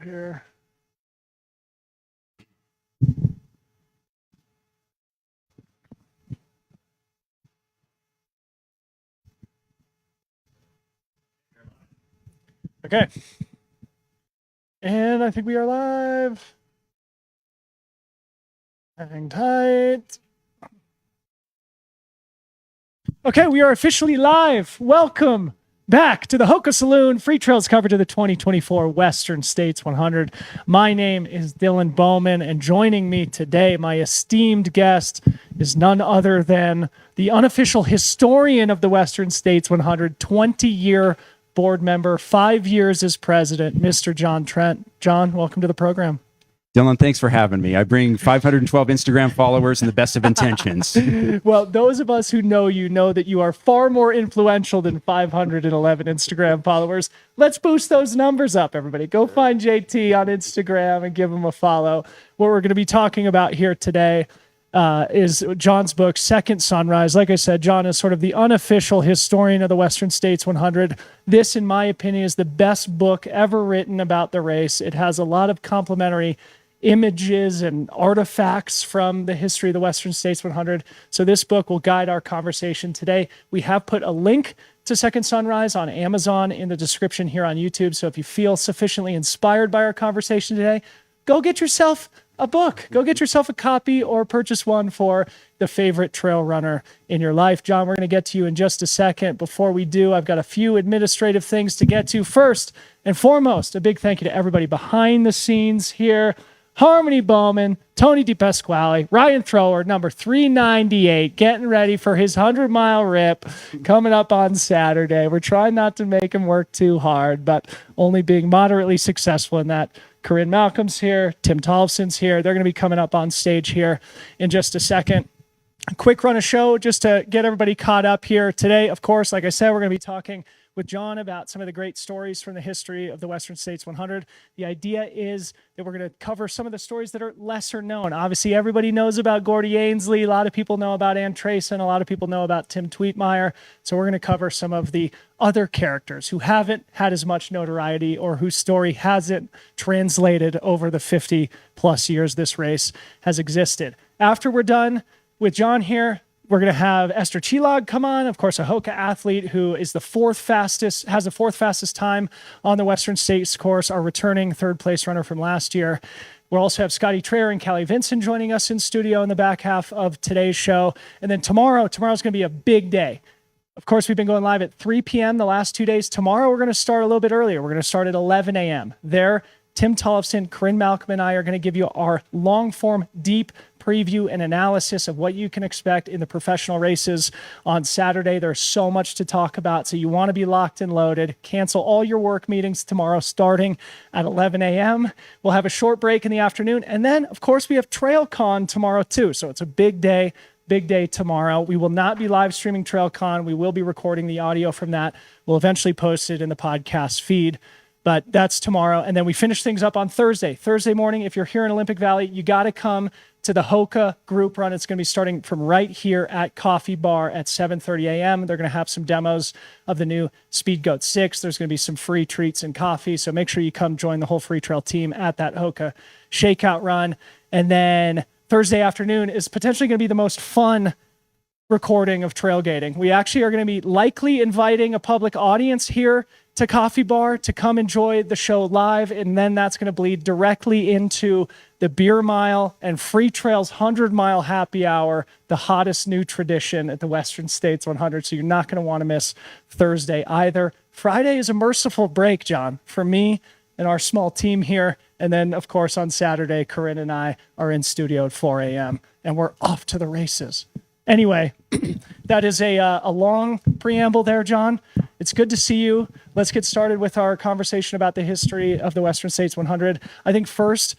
Here. Okay. And I think we are live. Hang tight. Okay, we are officially live. Welcome back to the Hoka Saloon Freetrail's coverage of the 2024 Western States 100. My name is Dylan Bowman, and joining me today, my esteemed guest is none other than the unofficial historian of the Western States 100, 20-year board member, 5 years as president, Mr. John Trent. John, welcome to the program. Dylan, thanks for having me. I bring 512 Instagram followers and the best of intentions. Well, those of us who know you know that you are far more influential than 511 Instagram followers. Let's boost those numbers up, everybody. Go find JT on Instagram and give him a follow. What we're going to be talking about here today is John's book, Second Sunrise. Like I said, John is sort of the unofficial historian of the Western States 100. This, in my opinion, is the best book ever written about the race. It has a lot of complementary images and artifacts from the history of the Western States 100. So this book will guide our conversation today. We have put a link to Second Sunrise on Amazon in the description here on YouTube. So if you feel sufficiently inspired by our conversation today, go get yourself a book. Go get yourself a copy or purchase one for the favorite trail runner in your life. John, we're going to get to you in just a second. Before we do, I've got a few administrative things to get to. First and foremost, a big thank you to everybody behind the scenes here. Harmony Bowman, Tony DePasquale, Ryan Thrower, number 398, getting ready for his 100-mile rip coming up on Saturday. We're trying not to make him work too hard, but only being moderately successful in that. Corrine Malcolm's here. Tim Tollefson's here. They're going to be coming up on stage here in just a second. A quick run of show just to get everybody caught up here. Today, of course, like I said, we're going to be talking with John about some of the great stories from the history of the Western States 100. The idea is that we're going to cover some of the stories that are lesser known. Obviously, everybody knows about Gordy Ainsley. A lot of people know about Ann Trayson. A lot of people know about Tim Tweetmeyer. So we're going to cover some of the other characters who haven't had as much notoriety or whose story hasn't translated over the 50-plus years this race has existed. After we're done with John here, we're going to have Eszter Csillag come on, of course, a Hoka athlete who is the fourth fastest time on the Western States course, our returning third place runner from last year. We'll also have Scotty and Callie Vinson joining us in studio in the back half of today's show. And then tomorrow's going to be a big day. Of course, we've been going live at 3 p.m. the last 2 days. Tomorrow, we're going to start a little bit earlier. We're going to start at 11 a.m. There, Tim Tollefson, Corrine Malcolm, and I are going to give you our long-form, deep preview and analysis of what you can expect in the professional races on Saturday. There's so much to talk about, so you want to be locked and loaded. Cancel all your work meetings tomorrow starting at 11 a.m. We'll have a short break in the afternoon, and then, of course, we have TrailCon tomorrow too, so it's a big day. Big day tomorrow. We will not be live streaming TrailCon. We will be recording the audio from that. We'll eventually post it in the podcast feed, but that's tomorrow. And then we finish things up on Thursday. Thursday morning, if you're here in Olympic Valley, you got to come to the Hoka group run. It's going to be starting from right here at Coffee Bar at 7:30 a.m. They're going to have some demos of the new Speed Goat 6. There's going to be some free treats and coffee, so make sure you come join the whole Freetrail team at that Hoka shakeout run. And then Thursday afternoon is potentially going to be the most fun recording of trailgating. We actually are going to be likely inviting a public audience here to Coffee Bar to come enjoy the show live, and then that's going to bleed directly into the Beer Mile and Freetrail's 100-mile happy hour, the hottest new tradition at the Western States 100, so you're not going to want to miss Thursday either. Friday is a merciful break, John, for me and our small team here. And then, of course, on Saturday, Corrine and I are in studio at 4 a.m., and we're off to the races. Anyway, that is a long preamble there, John. It's good to see you. Let's get started with our conversation about the history of the Western States 100. I think first,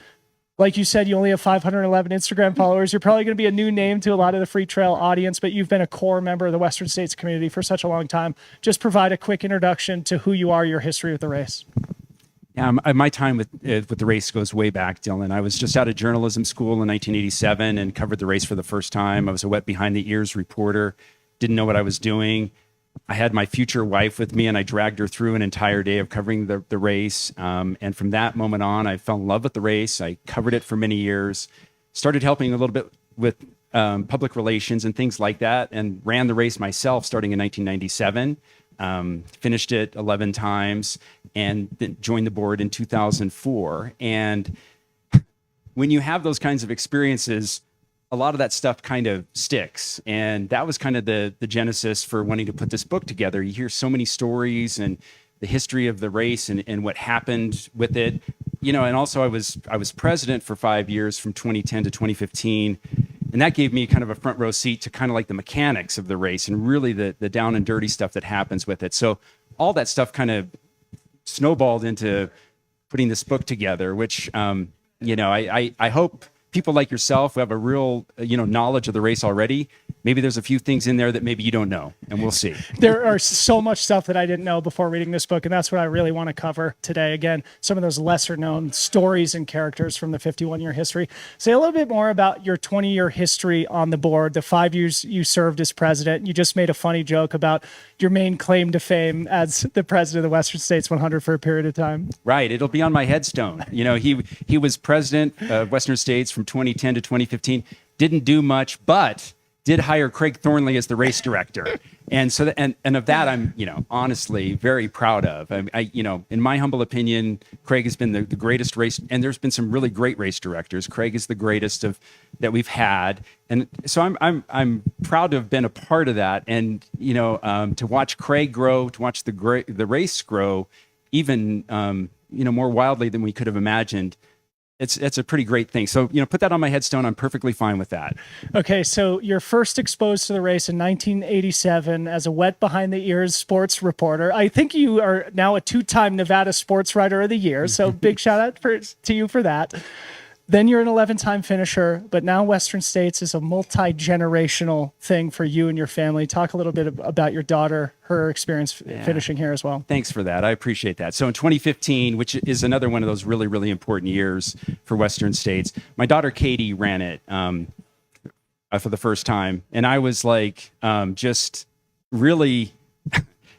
like you said, you only have 511 Instagram followers. You're probably going to be a new name to a lot of the Freetrail audience, but you've been a core member of the Western States community for such a long time. Just provide a quick introduction to who you are, your history with the race. Yeah, my time with the race goes way back, Dylan. I was just out of journalism school in 1987 and covered the race for the first time. I was a wet behind the ears reporter, didn't know what I was doing. I had my future wife with me, and I dragged her through an entire day of covering the race. And from that moment on, I fell in love with the race. I covered it for many years, started helping a little bit with public relations and things like that, and ran the race myself starting in 1997. Finished it 11 times, and then joined the board in 2004. And when you have those kinds of experiences, a lot of that stuff kind of sticks. And that was kind of the genesis for wanting to put this book together. You hear so many stories and the history of the race and what happened with it. You know, and also I was president for 5 years from 2010 to 2015. And that gave me kind of a front row seat to kind of like the mechanics of the race and really the down and dirty stuff that happens with it. So all that stuff kind of snowballed into putting this book together, which, you know, I hope people like yourself who have a real, knowledge of the race already, maybe there's a few things in there that maybe you don't know, and we'll see. There are so much stuff that I didn't know before reading this book, and that's what I really want to cover today. Again, some of those lesser known stories and characters from the 51-year history. Say a little bit more about your 20-year history on the board, the 5 years you served as president. You just made a funny joke about your main claim to fame as the president of the Western States 100 for a period of time. Right. It'll be on my headstone. You know, he was president of Western States from 2010 to 2015, didn't do much, but did hire Craig Thornley as the race director. And so, and of that, I'm, honestly very proud of. I in my humble opinion, Craig has been the greatest race, and there's been some really great race directors. Craig is the greatest that we've had. And so I'm proud to have been a part of that. And, to watch Craig grow, to watch the race grow, even, more wildly than we could have imagined. It's a pretty great thing. So, put that on my headstone. I'm perfectly fine with that. Okay, so you're first exposed to the race in 1987 as a wet behind the ears sports reporter. I think you are now a 2-time Nevada Sports Writer of the Year, so big shout out to you for that. Then you're an 11-time finisher, but now Western States is a multi-generational thing for you and your family. Talk a little bit about your daughter, her experience finishing here as well. Thanks for that. I appreciate that. So in 2015, which is another one of those really, really important years for Western States, my daughter Katie ran it for the first time. And I was like, just really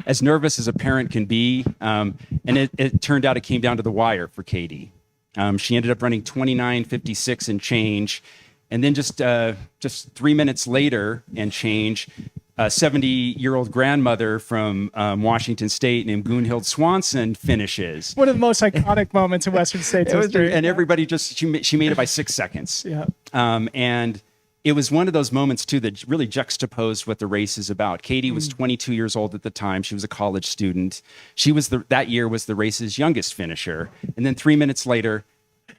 as nervous as a parent can be. And it turned out it came down to the wire for Katie. She ended up running 29:56 and change, and then just 3 minutes later and change, a 70-year-old grandmother from Washington State named Gunhild Swanson finishes. One of the most iconic moments in Western States history. And everybody she made it by 6 seconds. Yeah. And it was one of those moments, too, that really juxtaposed what the race is about. Katie was 22 years old at the time. She was a college student. She was that year was the race's youngest finisher. And then 3 minutes later,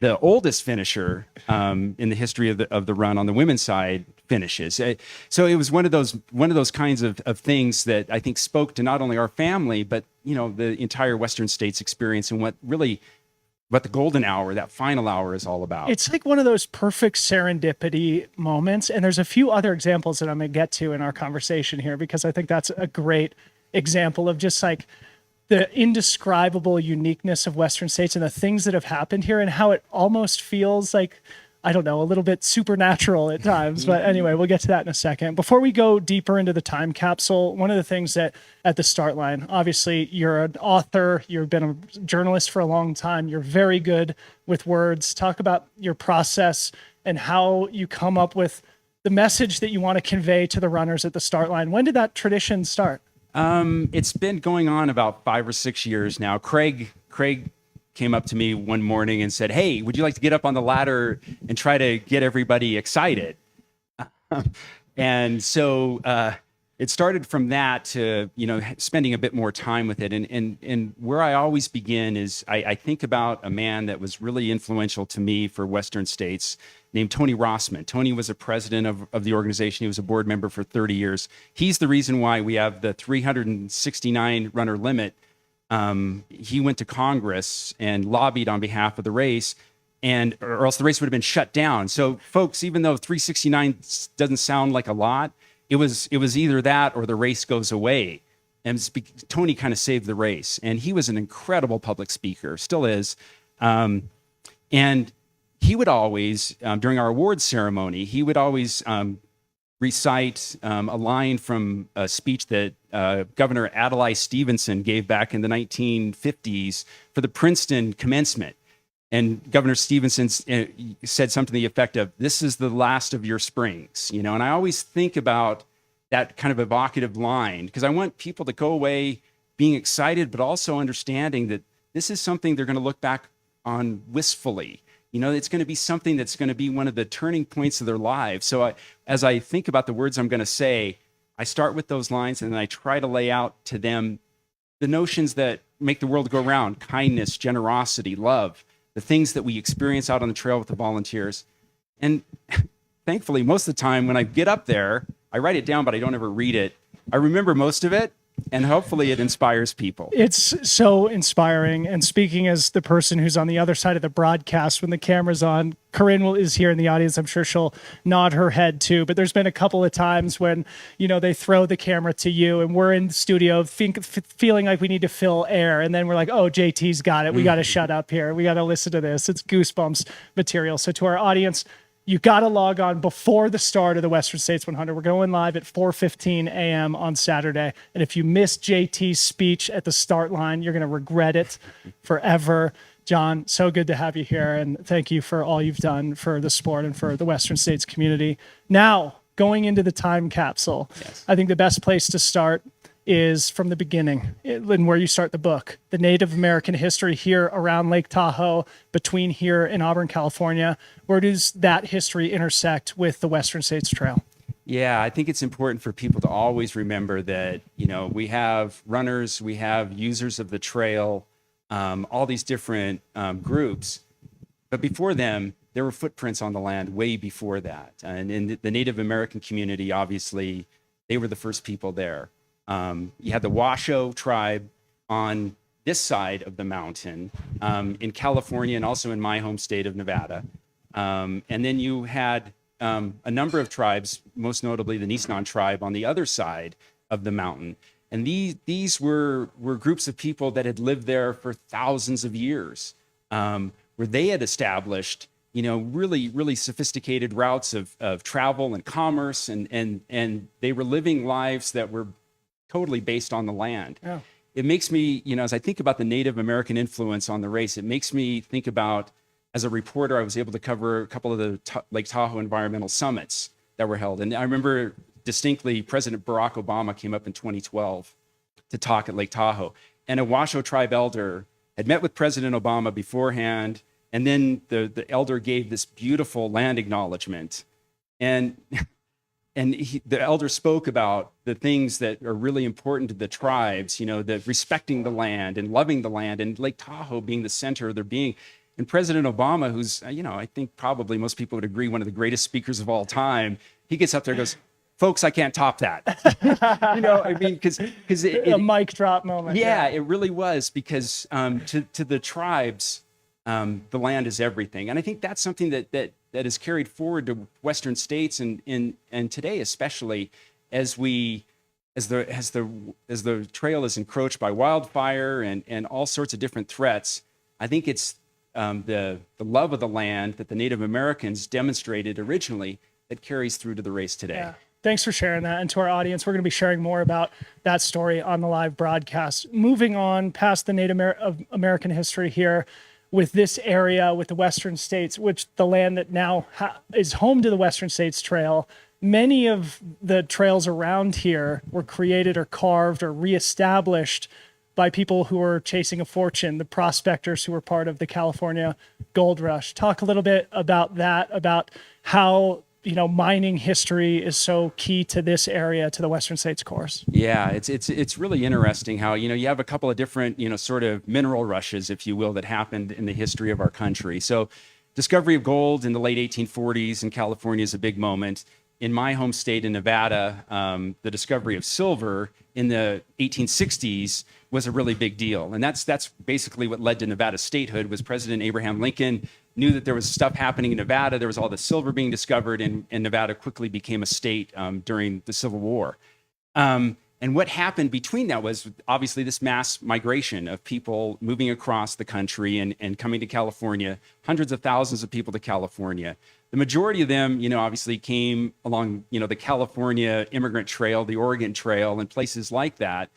the oldest finisher in the history of the run on the women's side finishes. So it was one of those kinds of things that I think spoke to not only our family, but the entire Western States experience and what the golden hour, that final hour, is all about. It's like one of those perfect serendipity moments. And there's a few other examples that I'm going to get to in our conversation here, because I think that's a great example of just like the indescribable uniqueness of Western States and the things that have happened here and how it almost feels like, I don't know, a little bit supernatural at times. But anyway, we'll get to that in a second. Before we go deeper into the time capsule, one of the things that at the start line, obviously you're an author, you've been a journalist for a long time, you're very good with words. Talk about your process and how you come up with the message that you want to convey to the runners at the start line. When did that tradition start? It's been going on about 5 or 6 years now. Craig came up to me one morning and said, "Hey, would you like to get up on the ladder and try to get everybody excited?" And so it started from that to spending a bit more time with it. And where I always begin is I think about a man that was really influential to me for Western States, named Tony Rossman. Tony was a president of the organization. He was a board member for 30 years. He's the reason why we have the 369 runner limit. He went to Congress and lobbied on behalf of the race, or else the race would have been shut down. So folks, even though 369 doesn't sound like a lot, it was either that or the race goes away. And Tony kind of saved the race. And he was an incredible public speaker, still is. And he would always, during our awards ceremony, he would always recite a line from a speech that Governor Adlai Stevenson gave back in the 1950s for the Princeton commencement. And Governor Stevenson said something to the effect of, "This is the last of your springs," you know. And I always think about that kind of evocative line because I want people to go away being excited, but also understanding that this is something they're going to look back on wistfully. You know, it's going to be something that's going to be one of the turning points of their lives. So as I think about the words I'm going to say, I start with those lines and then I try to lay out to them the notions that make the world go round: kindness, generosity, love, the things that we experience out on the trail with the volunteers. And thankfully, most of the time when I get up there, I write it down, but I don't ever read it. I remember most of it, and hopefully it inspires people. It's so inspiring. And speaking as the person who's on the other side of the broadcast when the camera's on, Corrine is here in the audience. I'm sure she'll nod her head too. But there's been a couple of times when, you know, they throw the camera to you and we're in the studio feeling like we need to fill air. And then we're like, oh, JT's got it. We got to shut up here. We got to listen to this. It's goosebumps material. So to our audience, you got to log on before the start of the Western States 100. We're going live at 4:15 a.m. on Saturday. And if you missed JT's speech at the start line, you're going to regret it forever. John, so good to have you here. And thank you for all you've done for the sport and for the Western States community. Now, going into the time capsule, yes. I think the best place to start is from the beginning and where you start the book, the Native American history here around Lake Tahoe, between here and Auburn, California. Where does that history intersect with the Western States Trail? Yeah, I think it's important for people to always remember that, you know, we have runners, we have users of the trail, all these different groups. But before them, there were footprints on the land way before that. And in the Native American community, obviously, they were the first people there. You had the Washoe tribe on this side of the mountain in California and also in my home state of Nevada. And then you had a number of tribes, most notably the Nisnan tribe on the other side of the mountain. And these were groups of people that had lived there for thousands of years, where they had established, you know, really, really sophisticated routes of travel and commerce. And they were living lives that were totally based on the land. Yeah. It makes me, you know, as I think about the Native American influence on the race, it makes me think about, as a reporter, I was able to cover a couple of the Lake Tahoe environmental summits that were held. And I remember distinctly President Barack Obama came up in 2012 to talk at Lake Tahoe. And a Washoe tribe elder had met with President Obama beforehand. And then the elder gave this beautiful land acknowledgement. And the elder spoke about the things that are really important to the tribes, you know, the respecting the land and loving the land, and Lake Tahoe being the center of their being. And President Obama, who's, you know, I think probably most people would agree, one of the greatest speakers of all time, he gets up there and goes, "Folks, I can't top that." You know, I mean, because a mic drop moment. Yeah, it really was, because to the tribes, the land is everything. And I think that's something that is carried forward to Western states and today, especially as the trail is encroached by wildfire and all sorts of different threats. I think it's the love of the land that the Native Americans demonstrated originally that carries through to the race today. Yeah. Thanks for sharing that. And to our audience, we're going to be sharing more about that story on the live broadcast. Moving on past the Native American history here, with this area, with the Western states, which the land that now is home to the Western States Trail, many of the trails around here were created or carved or reestablished by people who were chasing a fortune, the prospectors who were part of the California gold rush. Talk a little bit about that, about how, you know, mining history is so key to this area, to the Western States course. Yeah, it's really interesting how, you know, you have a couple of different, you know, sort of mineral rushes, if you will, that happened in the history of our country. So discovery of gold in the late 1840s in California is a big moment. In my home state in Nevada, the discovery of silver in the 1860s was a really big deal. And that's basically what led to Nevada statehood. Was President Abraham Lincoln knew that there was stuff happening in Nevada. There was all the silver being discovered, and Nevada quickly became a state during the Civil War. And And what happened between that was obviously this mass migration of people moving across the country and coming to California, hundreds of thousands of people to California. The majority of them, obviously came along, the California Immigrant Trail, the Oregon Trail, and places like that.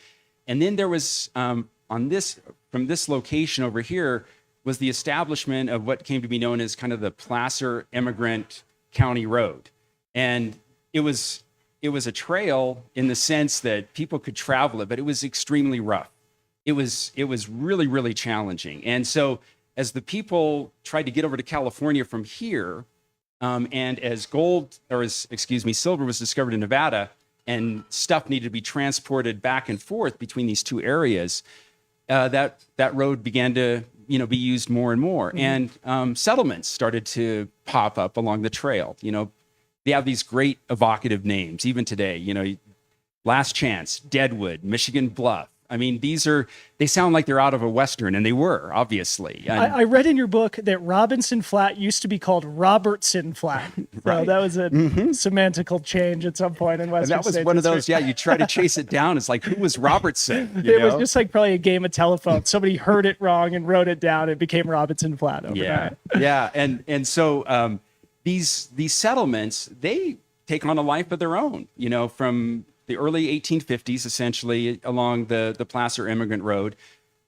And then there was, from this location over here, was the establishment of what came to be known as kind of the Placer Immigrant County Road. And it was a trail in the sense that people could travel it, but it was extremely rough. It was really, really challenging. And so as the people tried to get over to California from here, and as silver was discovered in Nevada, and stuff needed to be transported back and forth between these two areas, that road began to be used more and more. Mm-hmm. And settlements started to pop up along the trail. They have these great evocative names, even today, Last Chance, Deadwood, Michigan Bluff. I mean, they sound like they're out of a Western, and they were, obviously. I read in your book that Robinson Flat used to be called Robertson Flat. Right. So that was a semantical change at some point in Western And that was States one of history. those, you try to chase it down. It's like, who was Robertson? It was just like probably a game of telephone. Somebody heard it wrong and wrote it down. It became Robinson Flat overnight. Yeah. And so these settlements, they take on a life of their own, from the early 1850s, essentially along the Placer Immigrant Road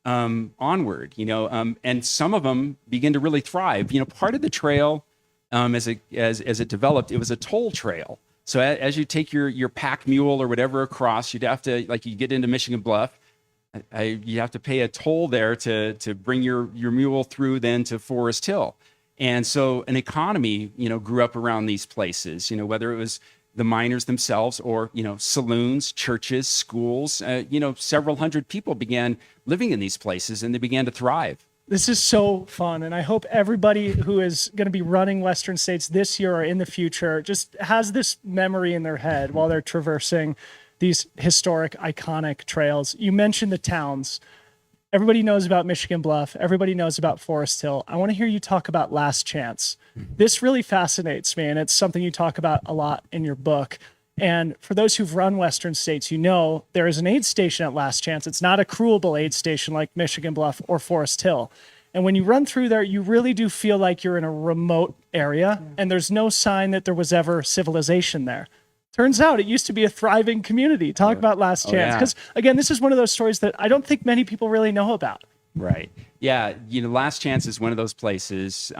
onward, and some of them begin to really thrive. Part of the trail, as it developed, it was a toll trail. So as you take your pack mule or whatever across, you'd have to, like, you get into Michigan Bluff, you have to pay a toll there to bring your mule through then to Forest Hill. And so an economy, grew up around these places, whether it was the miners themselves or, saloons, churches, schools, several hundred people began living in these places and they began to thrive. This is so fun. And I hope everybody who is going to be running Western States this year or in the future just has this memory in their head while they're traversing these historic, iconic trails. You mentioned the towns. Everybody knows about Michigan Bluff. Everybody knows about Forest Hill. I want to hear you talk about Last Chance. This really fascinates me, and it's something you talk about a lot in your book. And for those who've run Western States, there is an aid station at Last Chance. It's not a cruelable aid station like Michigan Bluff or Forest Hill. And when you run through there, you really do feel like you're in a remote area, and there's no sign that there was ever civilization there. Turns out it used to be a thriving community. Talk about Last Chance. Because, again, this is one of those stories that I don't think many people really know about. Right. Yeah. Last Chance is one of those places.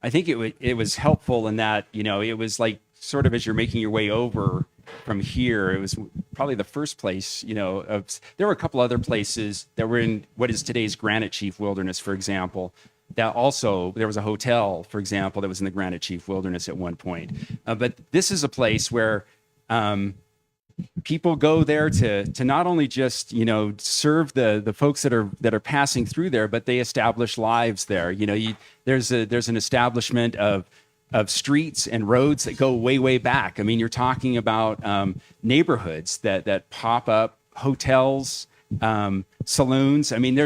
I think it was helpful in that, it was like sort of as you're making your way over from here, it was probably the first place, there were a couple other places that were in what is today's Granite Chief Wilderness, for example. That also, there was a hotel, for example, that was in the Granite Chief Wilderness at one point. But this is a place where people go there to not only just, serve the folks that are passing through there, but they establish lives there. There's an establishment of streets and roads that go way, way back. I mean, you're talking about neighborhoods that pop up, hotels, saloons. I mean,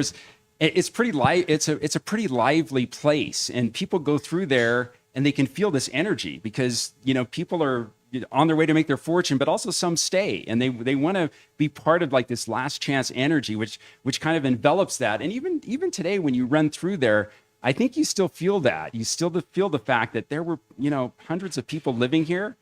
it's a pretty lively place, and people go through there and they can feel this energy because people are on their way to make their fortune, but also some stay and they want to be part of like this last chance energy, which kind of envelops that. And even today, when you run through there, I think you still feel that. You still feel the fact that there were hundreds of people living here,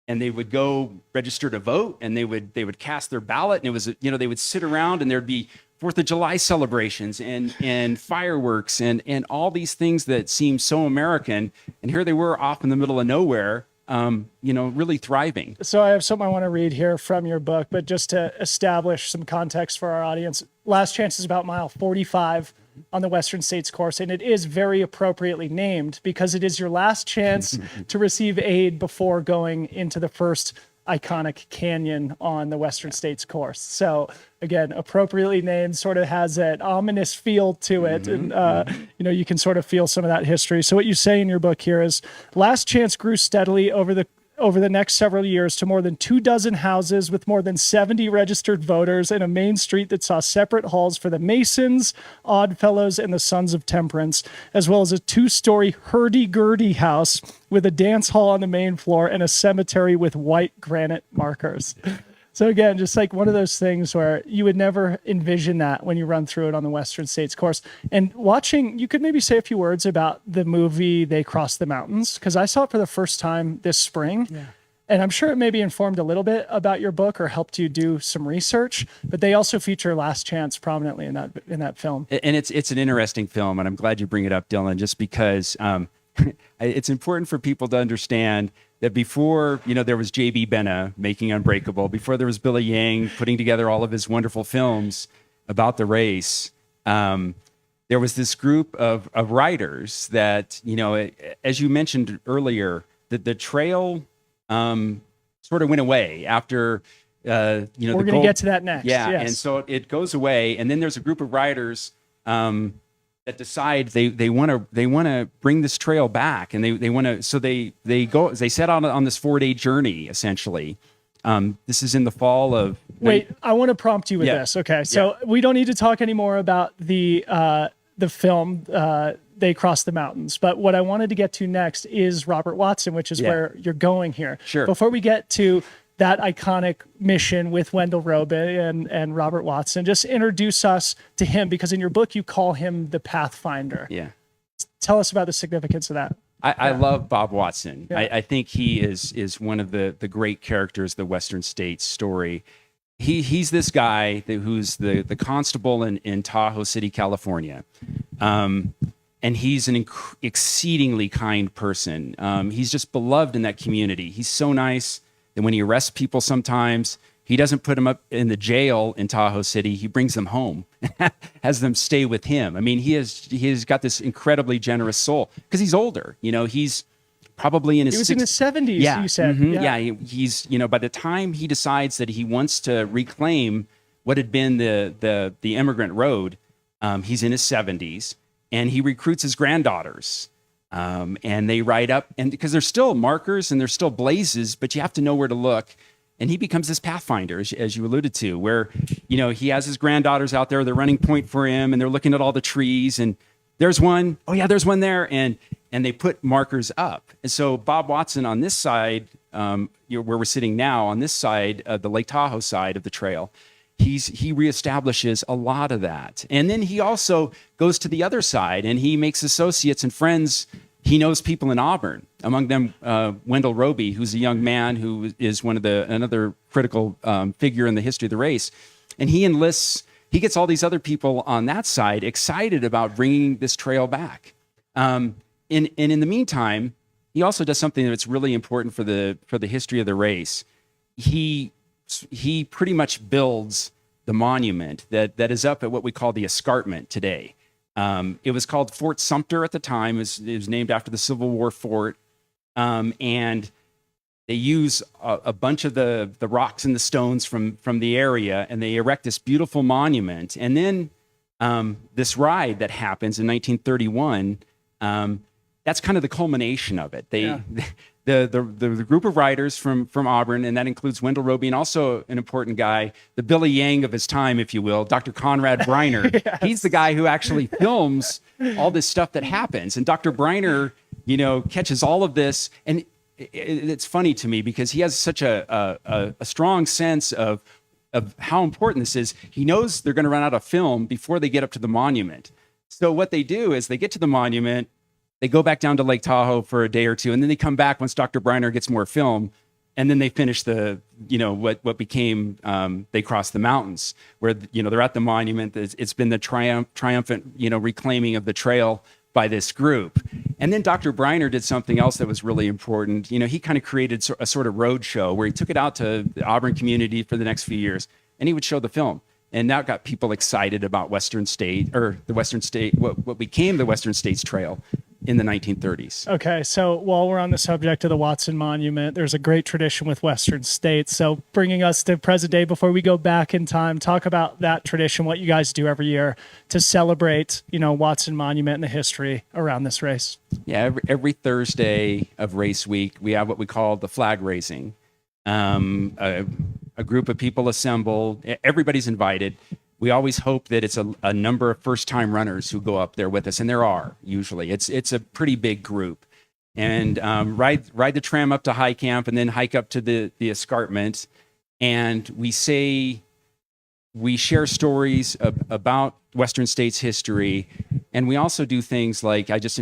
and they would go register to vote, and they would cast their ballot, and it was they would sit around, and there'd be 4th of July celebrations and fireworks and all these things that seem so American. And here they were off in the middle of nowhere, really thriving. So I have something I want to read here from your book, but just to establish some context for our audience, Last Chance is about mile 45 on the Western States course, and it is very appropriately named because it is your last chance to receive aid before going into the first iconic canyon on the Western States course. So again, appropriately named, sort of has that ominous feel to it. And, you can sort of feel some of that history. So what you say in your book here is Last Chance grew steadily over the next several years to more than 24 houses with more than 70 registered voters and a main street that saw separate halls for the Masons, Oddfellows, and the Sons of Temperance, as well as a 2-story hurdy-gurdy house with a dance hall on the main floor and a cemetery with white granite markers. So again, just like one of those things where you would never envision that when you run through it on the Western States course. And watching, you could maybe say a few words about the movie They Crossed the Mountains, because I saw it for the first time this spring. Yeah. And I'm sure it maybe informed a little bit about your book or helped you do some research, but they also feature Last Chance prominently in that film. And it's an interesting film, and I'm glad you bring it up, Dylan, just because it's important for people to understand that before, there was J.B. Benna making Unbreakable, before there was Billy Yang putting together all of his wonderful films about the race, there was this group of writers that, as you mentioned earlier, that the trail sort of went away after, we're going to get to that next. Yeah, yes. And so it goes away, and then there's a group of writers that decide they want to bring this trail back, and they want to. So they set out on this 4-day journey essentially. This is in the fall of. Wait, I want to prompt you with this. Okay, so we don't need to talk anymore about the film. They Crossed the Mountains, but what I wanted to get to next is Robert Watson, which is where you're going here. Sure. Before we get to that iconic mission with Wendell Roby and Robert Watson, just introduce us to him, because in your book you call him the Pathfinder. Yeah. Tell us about the significance of that. I love Bob Watson. Yeah. I think he is one of the great characters of the Western States story. He's this guy who's the constable in Tahoe City, California. And he's an exceedingly kind person. He's just beloved in that community. He's so nice that when he arrests people sometimes, he doesn't put them up in the jail in Tahoe City. He brings them home, has them stay with him. I mean, he has got this incredibly generous soul because he's older. He's probably in his. He was in his 70s. Yeah, you said. Mm-hmm, yeah. He's by the time he decides that he wants to reclaim what had been the immigrant road, he's in his 70s, and he recruits his granddaughters. And they ride up, and because there's still markers and there's still blazes, but you have to know where to look. And he becomes this pathfinder, as you alluded to, where, he has his granddaughters out there, they're running point for him, and they're looking at all the trees, and there's one, oh yeah, there's one there, and they put markers up. And so Bob Watson on this side, where we're sitting now, on this side, the Lake Tahoe side of the trail, he reestablishes a lot of that. And then he also goes to the other side, and he makes associates and friends. He knows people in Auburn, among them Wendell Roby, who's a young man who is another critical figure in the history of the race. And he gets all these other people on that side excited about bringing this trail back. And in the meantime, he also does something that's really important for the history of the race. He pretty much builds the monument that is up at what we call the escarpment today. It was called Fort Sumter at the time. It was named after the Civil War fort. And they use a bunch of the rocks and the stones from the area, and they erect this beautiful monument. And then this ride that happens in 1931, that's kind of the culmination of it. The group of writers from Auburn, and that includes Wendell Roby and also an important guy, the Billy Yang of his time, if you will, Dr. Conrad Briner. Yes. He's the guy who actually films all this stuff that happens. And Dr. Briner, catches all of this. And it's funny to me because he has such a strong sense of how important this is. He knows they're going to run out of film before they get up to the monument. So what they do is they get to the monument, they go back down to Lake Tahoe for a day or two, and then they come back once Dr. Briner gets more film, and then they finish what became They Crossed the Mountains, where they're at the monument. It's been the triumphant reclaiming of the trail by this group. And then Dr. Briner did something else that was really important. He kind of created a sort of road show where he took it out to the Auburn community for the next few years, and he would show the film. And that got people excited about what became the Western States Trail in the 1930s. Okay, so while we're on the subject of the Watson Monument, there's a great tradition with Western States. So bringing us to present day, before we go back in time, talk about that tradition, what you guys do every year to celebrate, Watson Monument and the history around this race. Yeah, every Thursday of race week, we have what we call the flag raising. A group of people assemble, everybody's invited. We always hope that it's a number of first-time runners who go up there with us, and there are usually. It's a pretty big group, and ride the tram up to high camp, and then hike up to the escarpment, and we share stories about Western States history, and we also do things like I just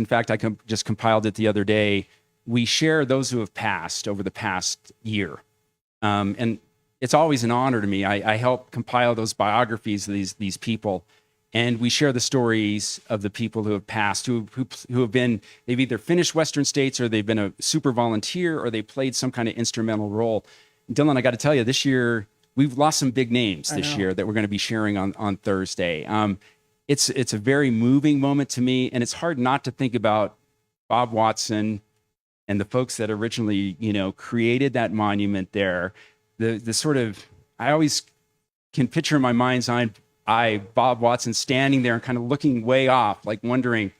compiled it the other day. We share those who have passed over the past year, and it's always an honor to me. I help compile those biographies of these people, and we share the stories of the people who have passed, who have been, they've either finished Western States or they've been a super volunteer or they played some kind of instrumental role. Dylan, I got to tell you, this year we've lost some big names this year that we're going to be sharing on Thursday. It's a very moving moment to me, and it's hard not to think about Bob Watson and the folks that originally, created that monument there. The sort of, I always can picture in my mind's eye Bob Watson standing there and kind of looking way off, like wondering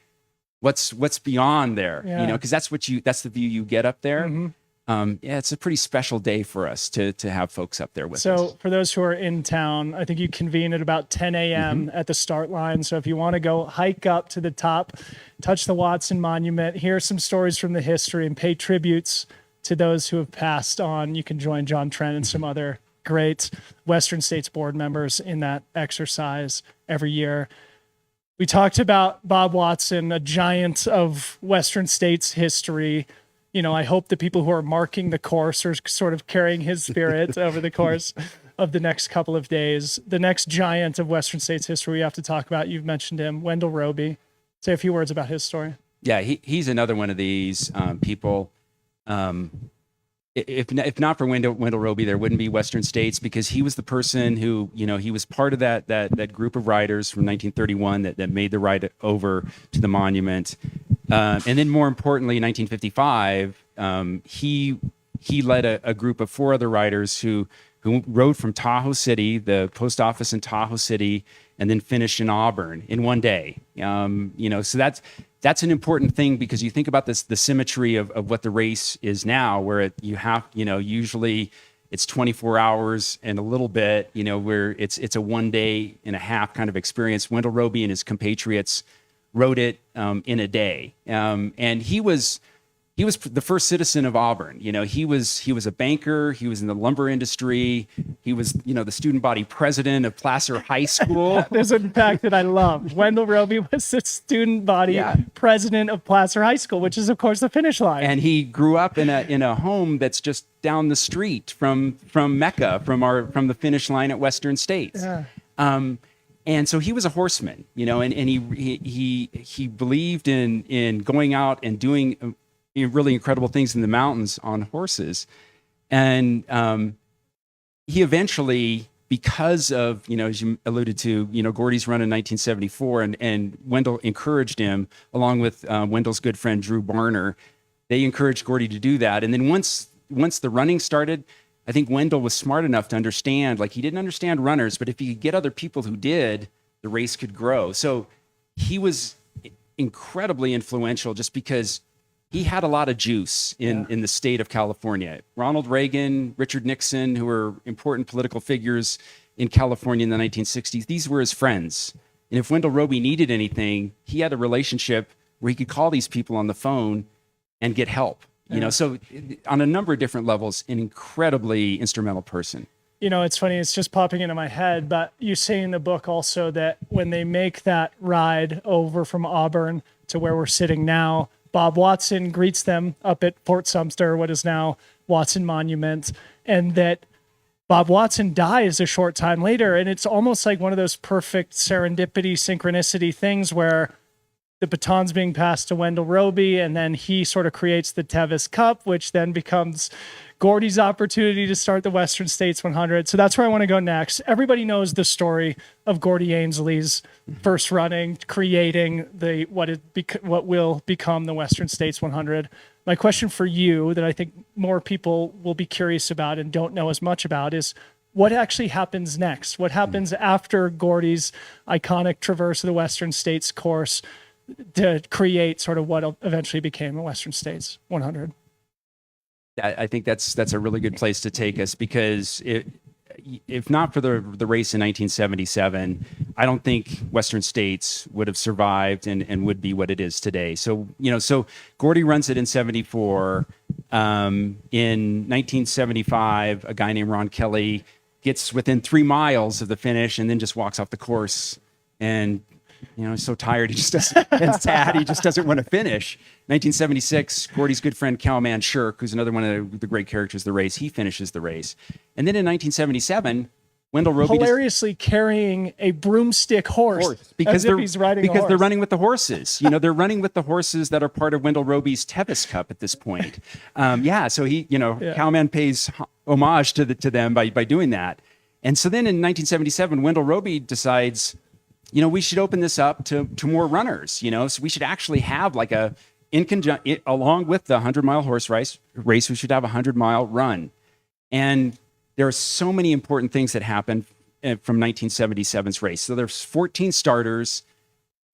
what's beyond there, because that's the view you get up there. It's a pretty special day for us to have folks up there with us. So for those who are in town, I think you convene at about 10 a.m. at the start line. So if you want to go hike up to the top, touch the Watson Monument, hear some stories from the history, and pay tributes to those who have passed on, you can join John Trent and some other great Western States board members in that exercise every year. We talked about Bob Watson, a giant of Western States history. I hope the people who are marking the course are sort of carrying his spirit over the course of the next couple of days. The next giant of Western States history we have to talk about, you've mentioned him, Wendell Roby. Say a few words about his story. Yeah, he's another one of these people. If not for Wendell Roby, there wouldn't be Western States, because he was the person who, he was part of that group of riders from 1931 that made the ride over to the monument. And then more importantly, in 1955, he led a group of 4 other riders who rode from Tahoe City, the post office in Tahoe City, and then finished in Auburn in one day. So that's an important thing, because you think about the symmetry of what the race is now, where usually it's 24 hours and a little bit, where it's a 1 day and a half kind of experience. Wendell Roby and his compatriots rode it in a day, and he was the first citizen of Auburn. He was a banker. He was in the lumber industry. He was, the student body president of Placer High School. There's a fact that I love. Wendell Roby was the student body president of Placer High School, which is, of course, the finish line. And he grew up in a home that's just down the street from Mecca, from the finish line at Western States. Yeah. And so he was a horseman, and he believed in going out and doing really incredible things in the mountains on horses. And he eventually, because of, as you alluded to, Gordy's run in 1974, and Wendell encouraged him, along with Wendell's good friend Drew Barner. They encouraged Gordy to do that. And then once the running started, I think Wendell was smart enough to understand, he didn't understand runners, but if he could get other people who did, the race could grow. So he was incredibly influential, just because he had a lot of juice in the state of California. Ronald Reagan, Richard Nixon, who were important political figures in California in the 1960s, these were his friends. And if Wendell Roby needed anything, he had a relationship where he could call these people on the phone and get help. So on a number of different levels, an incredibly instrumental person. It's funny, it's just popping into my head, but you say in the book also that when they make that ride over from Auburn to where we're sitting now, Bob Watson greets them up at Fort Sumter, what is now Watson Monument, and that Bob Watson dies a short time later. And it's almost like one of those perfect serendipity, synchronicity things where the baton's being passed to Wendell Roby, and then he sort of creates the Tevis Cup, which then becomes Gordy's opportunity to start the Western States 100. So that's where I want to go next. Everybody knows the story of Gordy Ainsley's first running, creating what will become the Western States 100. My question for you, that I think more people will be curious about and don't know as much about, is what actually happens next? What happens after Gordy's iconic traverse of the Western States course to create sort of what eventually became the Western States 100? I think that's a really good place to take us, because if not for the race in 1977, I don't think Western States would have survived and would be what it is today. So Gordy runs it in 74. In 1975, a guy named Ron Kelly gets within 3 miles of the finish and then just walks off the course. And, he's so tired, he just doesn't, and sad, he just doesn't want to finish. 1976, Gordy's good friend, Cowman Shirk, who's another one of the great characters of the race, he finishes the race. And then in 1977, Wendell Roby hilariously carrying a broomstick horse because he's riding they're running with the horses. They're running with the horses that are part of Wendell Roby's Tevis Cup at this point. So he, Cowman pays homage to them by doing that. And so then in 1977, Wendell Roby decides, we should open this up to more runners. So we should actually have like along with the 100-mile horse race, we should have a 100-mile run. And there are so many important things that happened from 1977's race. So there's 14 starters,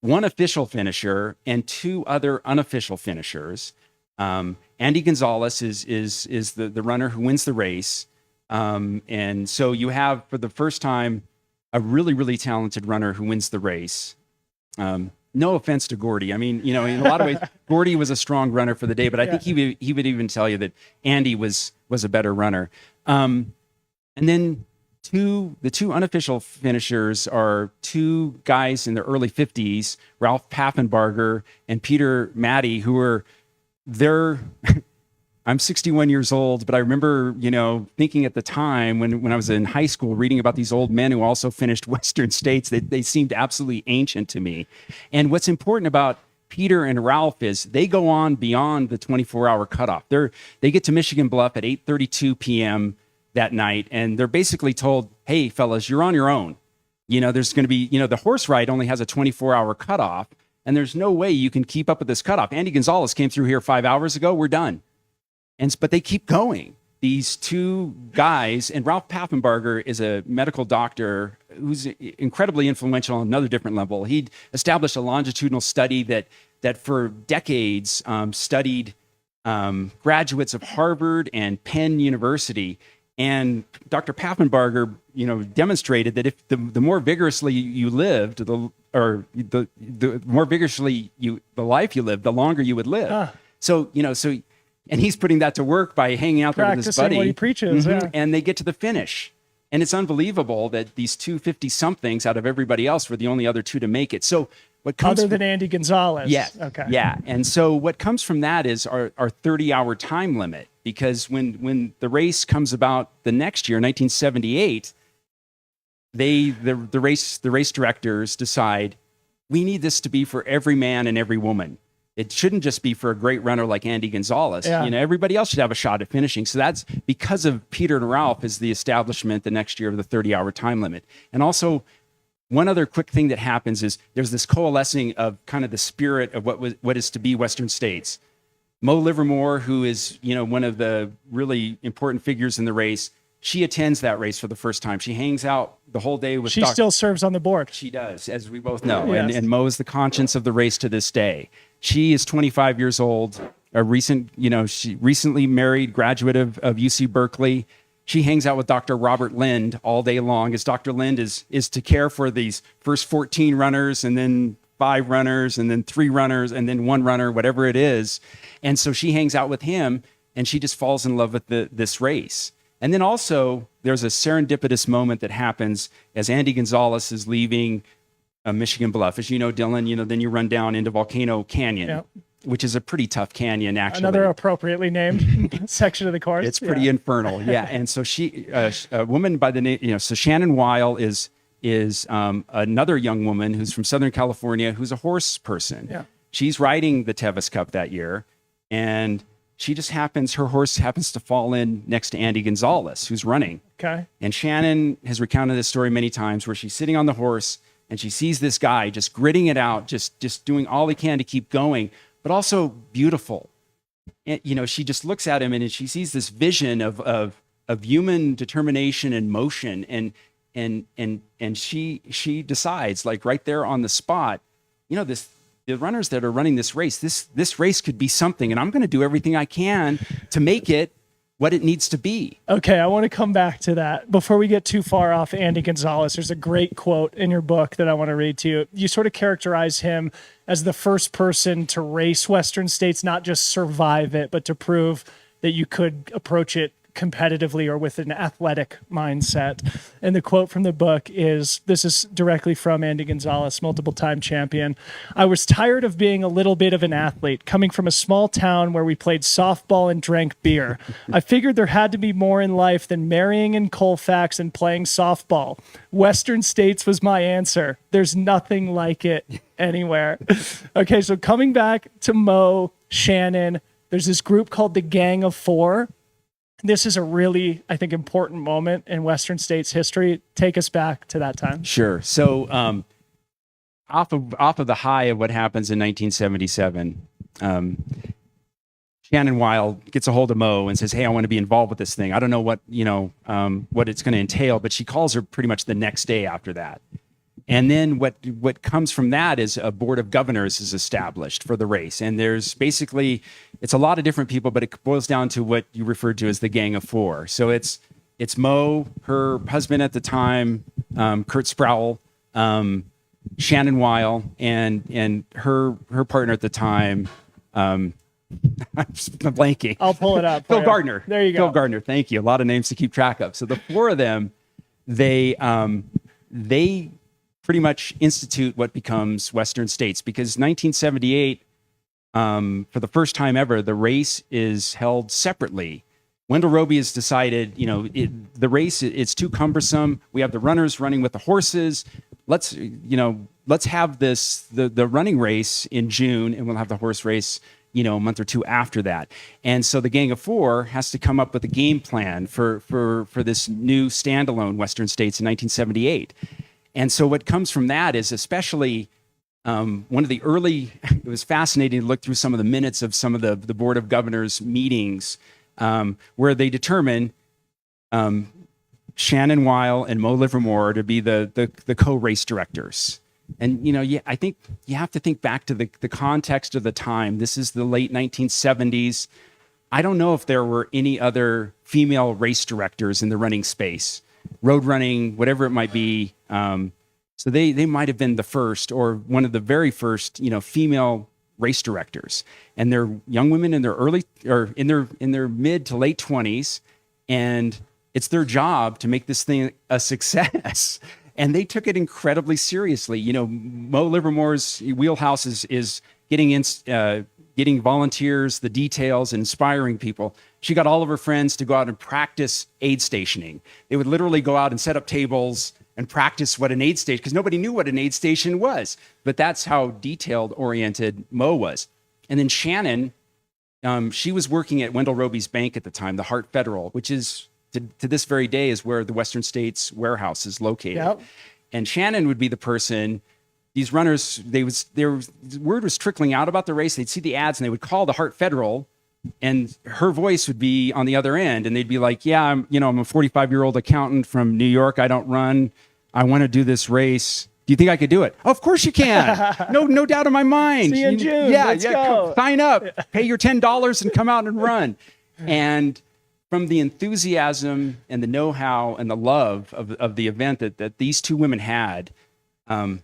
1 official finisher, and 2 other unofficial finishers. Andy Gonzalez is the runner who wins the race. And so you have, for the first time, a really, really talented runner who wins the race. No offense to Gordy. I mean, in a lot of ways, Gordy was a strong runner for the day, but I think he would even tell you that Andy was a better runner. And then the 2 unofficial finishers are 2 guys in their early 50s, Ralph Paffenbarger and Peter Matty, who were I'm 61 years old, but I remember, thinking at the time when I was in high school, reading about these old men who also finished Western States, they seemed absolutely ancient to me. And what's important about Peter and Ralph is they go on beyond the 24-hour cutoff. They get to Michigan Bluff at 8:32 p.m. that night, and they're basically told, hey, fellas, you're on your own. There's going to be, the horse ride only has a 24-hour cutoff, and there's no way you can keep up with this cutoff. Andy Gonzalez came through here 5 hours ago. We're done. But they keep going. These 2 guys, and Ralph Paffenbarger is a medical doctor who's incredibly influential on another different level. He'd established a longitudinal study that for decades studied graduates of Harvard and Penn University. And Dr. Paffenbarger, demonstrated that if the more vigorously you lived, the more vigorously the life you lived, the longer you would live. And he's putting that to work by hanging out there with his buddy. What he preaches, And they get to the finish. And it's unbelievable that these 250-somethings out of everybody else were the only other 2 to make it. So what comes other than Andy Gonzalez. Yeah. Okay. Yeah. And so what comes from that is our 30-hour time limit. Because when the race comes about the next year, 1978, the race directors decide we need this to be for every man and every woman. It shouldn't just be for a great runner like Andy Gonzalez. Yeah. Everybody else should have a shot at finishing. So that's because of Peter and Ralph is the establishment the next year of the 30-hour time limit. And also, one other quick thing that happens is there's this coalescing of kind of the spirit of what is to be Western States. Mo Livermore, who is one of the really important figures in the race, she attends that race for the first time. She hangs out the whole day with. She still serves on the board. She does, as we both know. Yes. And Mo is the conscience of the race to this day. She is 25 years old, she recently married graduate of UC Berkeley. She hangs out with Dr. Robert Lind all day long, as Dr. Lind is to care for these first 14 runners and then 5 runners and then 3 runners and then 1 runner, whatever it is. And so she hangs out with him and she just falls in love with this race. And then also there's a serendipitous moment that happens as Andy Gonzalez is leaving Michigan Bluff. As you know, Dylan, then you run down into Volcano Canyon, which is a pretty tough canyon, actually. Another appropriately named section of the course. It's pretty infernal, And so a woman by the name, so Shannon Weil is another young woman who's from Southern California who's a horse person. Yeah. She's riding the Tevis Cup that year, and her horse happens to fall in next to Andy Gonzalez, who's running. Okay. And Shannon has recounted this story many times where she's sitting on the horse and she sees this guy just gritting it out, just doing all he can to keep going, but also beautiful. And, she just looks at him and she sees this vision of human determination and motion. And she decides, like right there on the spot, the runners that are running this race could be something, and I'm going to do everything I can to make it what it needs to be. Okay, I want to come back to that. Before we get too far off Andy Gonzalez, there's a great quote in your book that I want to read to you. You sort of characterize him as the first person to race Western States, not just survive it, but to prove that you could approach it competitively or with an athletic mindset. And the quote from the book is, this is directly from Andy Gonzalez, multiple time champion. "I was tired of being a little bit of an athlete, coming from a small town where we played softball and drank beer. I figured there had to be more in life than marrying in Colfax and playing softball. Western States was my answer. There's nothing like it anywhere." Okay, so coming back to Mo, Shannon, there's this group called the Gang of Four. This is a really, I think, important moment in Western States history. Take us back to that time. Sure. So off of the high of what happens in 1977, Shannon Wild gets a hold of Mo and says, "Hey, I want to be involved with this thing. I don't know what it's going to entail," but she calls her pretty much the next day after that. And then what comes from that is a board of governors is established for the race. And there's basically, it's a lot of different people, but it boils down to what you referred to as the Gang of Four. So it's Mo, her husband at the time, Kurt Sproul, Shannon Weil, and her partner at the time, I'm blanking. I'll pull it up. Phil Gardner. There you go. Phil Gardner. Thank you. A lot of names to keep track of. So the four of them, they pretty much institute what becomes Western States, because 1978, for the first time ever, the race is held separately. Wendell Roby has decided, the race, it's too cumbersome. We have the runners running with the horses. Let's have the running race in June, and we'll have the horse race, a month or two after that. And so the Gang of Four has to come up with a game plan for this new standalone Western States in 1978. And so what comes from that is, especially one of the early, it was fascinating to look through some of the minutes of some of the Board of Governors meetings, where they determine Shannon Weil and Mo Livermore to be the co-race directors. And, I think you have to think back to the context of the time. This is the late 1970s. I don't know if there were any other female race directors in the running space, road running, whatever it might be. So they might have been the first, or one of the very first, female race directors. And they're young women in their in their mid to late 20s, and it's their job to make this thing a success. And they took it incredibly seriously. Mo Livermore's wheelhouse is getting volunteers, the details, inspiring people. She got all of her friends to go out and practice aid stationing. They would literally go out and set up tables and practice what an aid station, because nobody knew what an aid station was. But that's how detailed oriented Mo was. And then Shannon, she was working at Wendell Roby's bank at the time, the Hart Federal, which is to this very day is where the Western States warehouse is located. Yep. And Shannon would be the person. These runners, word was trickling out about the race. They'd see the ads and they would call the Hart Federal, and her voice would be on the other end. And they'd be like, "Yeah, I'm a 45-year-old accountant from New York. I don't run. I want to do this race. Do you think I could do it?" "Oh, of course you can. No doubt in my mind. See you in June. Let's go. Sign up, pay your $10 and come out and run." And from the enthusiasm and the know-how and the love of the event that these two women had, the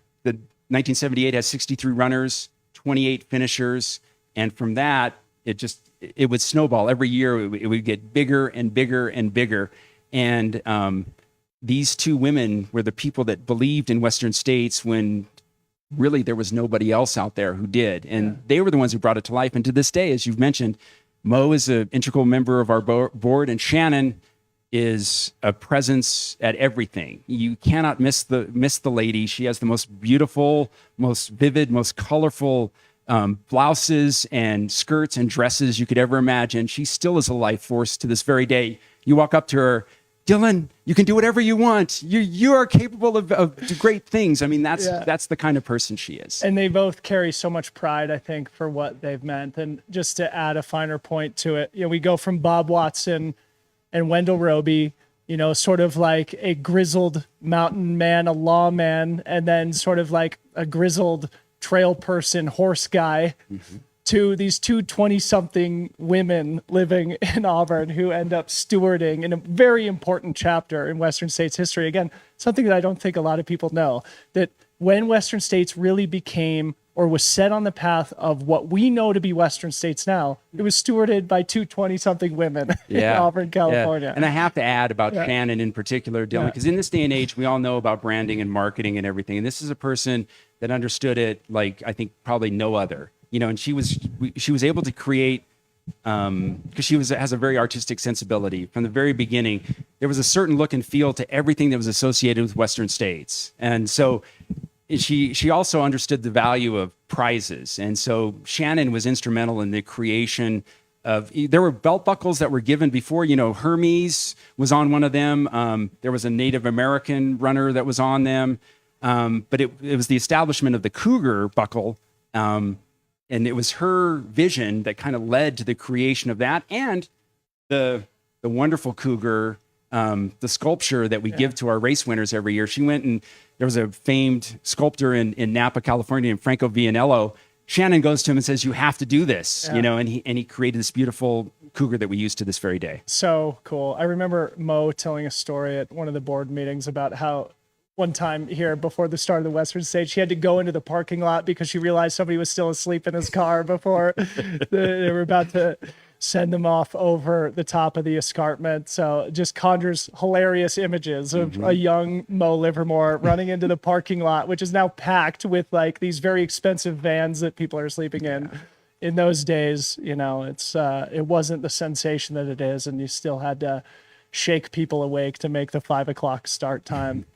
1978 has 63 runners, 28 finishers, and from that, it would snowball. Every year, it would get bigger and bigger and bigger. And these two women were the people that believed in Western States when really there was nobody else out there who did. And they were the ones who brought it to life. And to this day, as you've mentioned, Mo is an integral member of our board, and Shannon is a presence at everything. You cannot miss the lady. She has the most beautiful, most vivid, most colorful blouses and skirts and dresses you could ever imagine. She still is a life force to this very day. You walk up to her, "Dylan, you can do whatever you want. You are capable of great things." I mean, that's the kind of person she is. And they both carry so much pride, I think, for what they've meant. And just to add a finer point to it, we go from Bob Watson and Wendell Roby, sort of like a grizzled mountain man, a lawman, and then sort of like a grizzled trail person, horse guy, to these two 20-something women living in Auburn who end up stewarding in a very important chapter in Western States history. Again, something that I don't think a lot of people know, that when Western States really became or was set on the path of what we know to be Western States now. It was stewarded by two 20-something women in Auburn, California. And I have to add about Shannon in particular, Dylan, because in this day and age, we all know about branding and marketing and everything. And this is a person that understood it like I think probably no other. You know, and she was able to create, because she has a very artistic sensibility from the very beginning. There was a certain look and feel to everything that was associated with Western States, and so she also understood the value of prizes. And so Shannon was instrumental in the creation of. There were belt buckles that were given before. You know, Hermes was on one of them. There was a Native American runner that was on them, but it was the establishment of the Cougar buckle. And it was her vision that kind of led to the creation of that, and the wonderful Cougar, the sculpture that we give to our race winners every year. She went, and there was a famed sculptor in Napa, California, named Franco Vianello. Shannon goes to him and says, "You have to do this," you know, and he created this beautiful Cougar that we use to this very day. So cool. I remember Mo telling a story at one of the board meetings about how one time here before the start of the Western States, she had to go into the parking lot because she realized somebody was still asleep in his car before they were about to send them off over the top of the escarpment. So just conjures hilarious images of a young Mo Livermore running into the parking lot, which is now packed with like these very expensive vans that people are sleeping in. In those days, you know, it wasn't the sensation that it is, and you still had to shake people awake to make the 5 o'clock start time.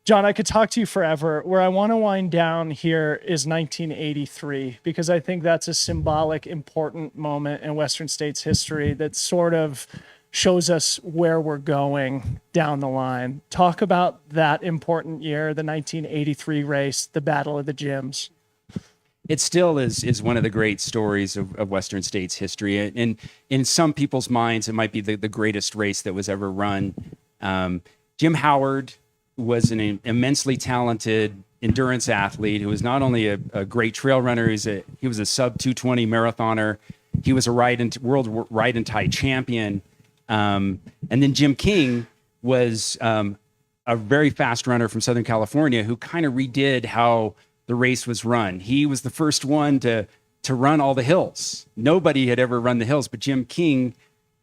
John, I could talk to you forever. Where I want to wind down here is 1983, because I think that's a symbolic, important moment in Western States history that sort of shows us where we're going down the line. Talk about that important year, the 1983 race, the Battle of the Gyms. It still is one of the great stories of Western States history. And in some people's minds, it might be the greatest race that was ever run. Jim Howard was an immensely talented endurance athlete who was not only a great trail runner, he was a sub 220 marathoner. He was a world ride and tie champion. And then Jim King was a very fast runner from Southern California who kind of redid how the race was run. He was the first one to run all the hills. Nobody had ever run the hills, but Jim King,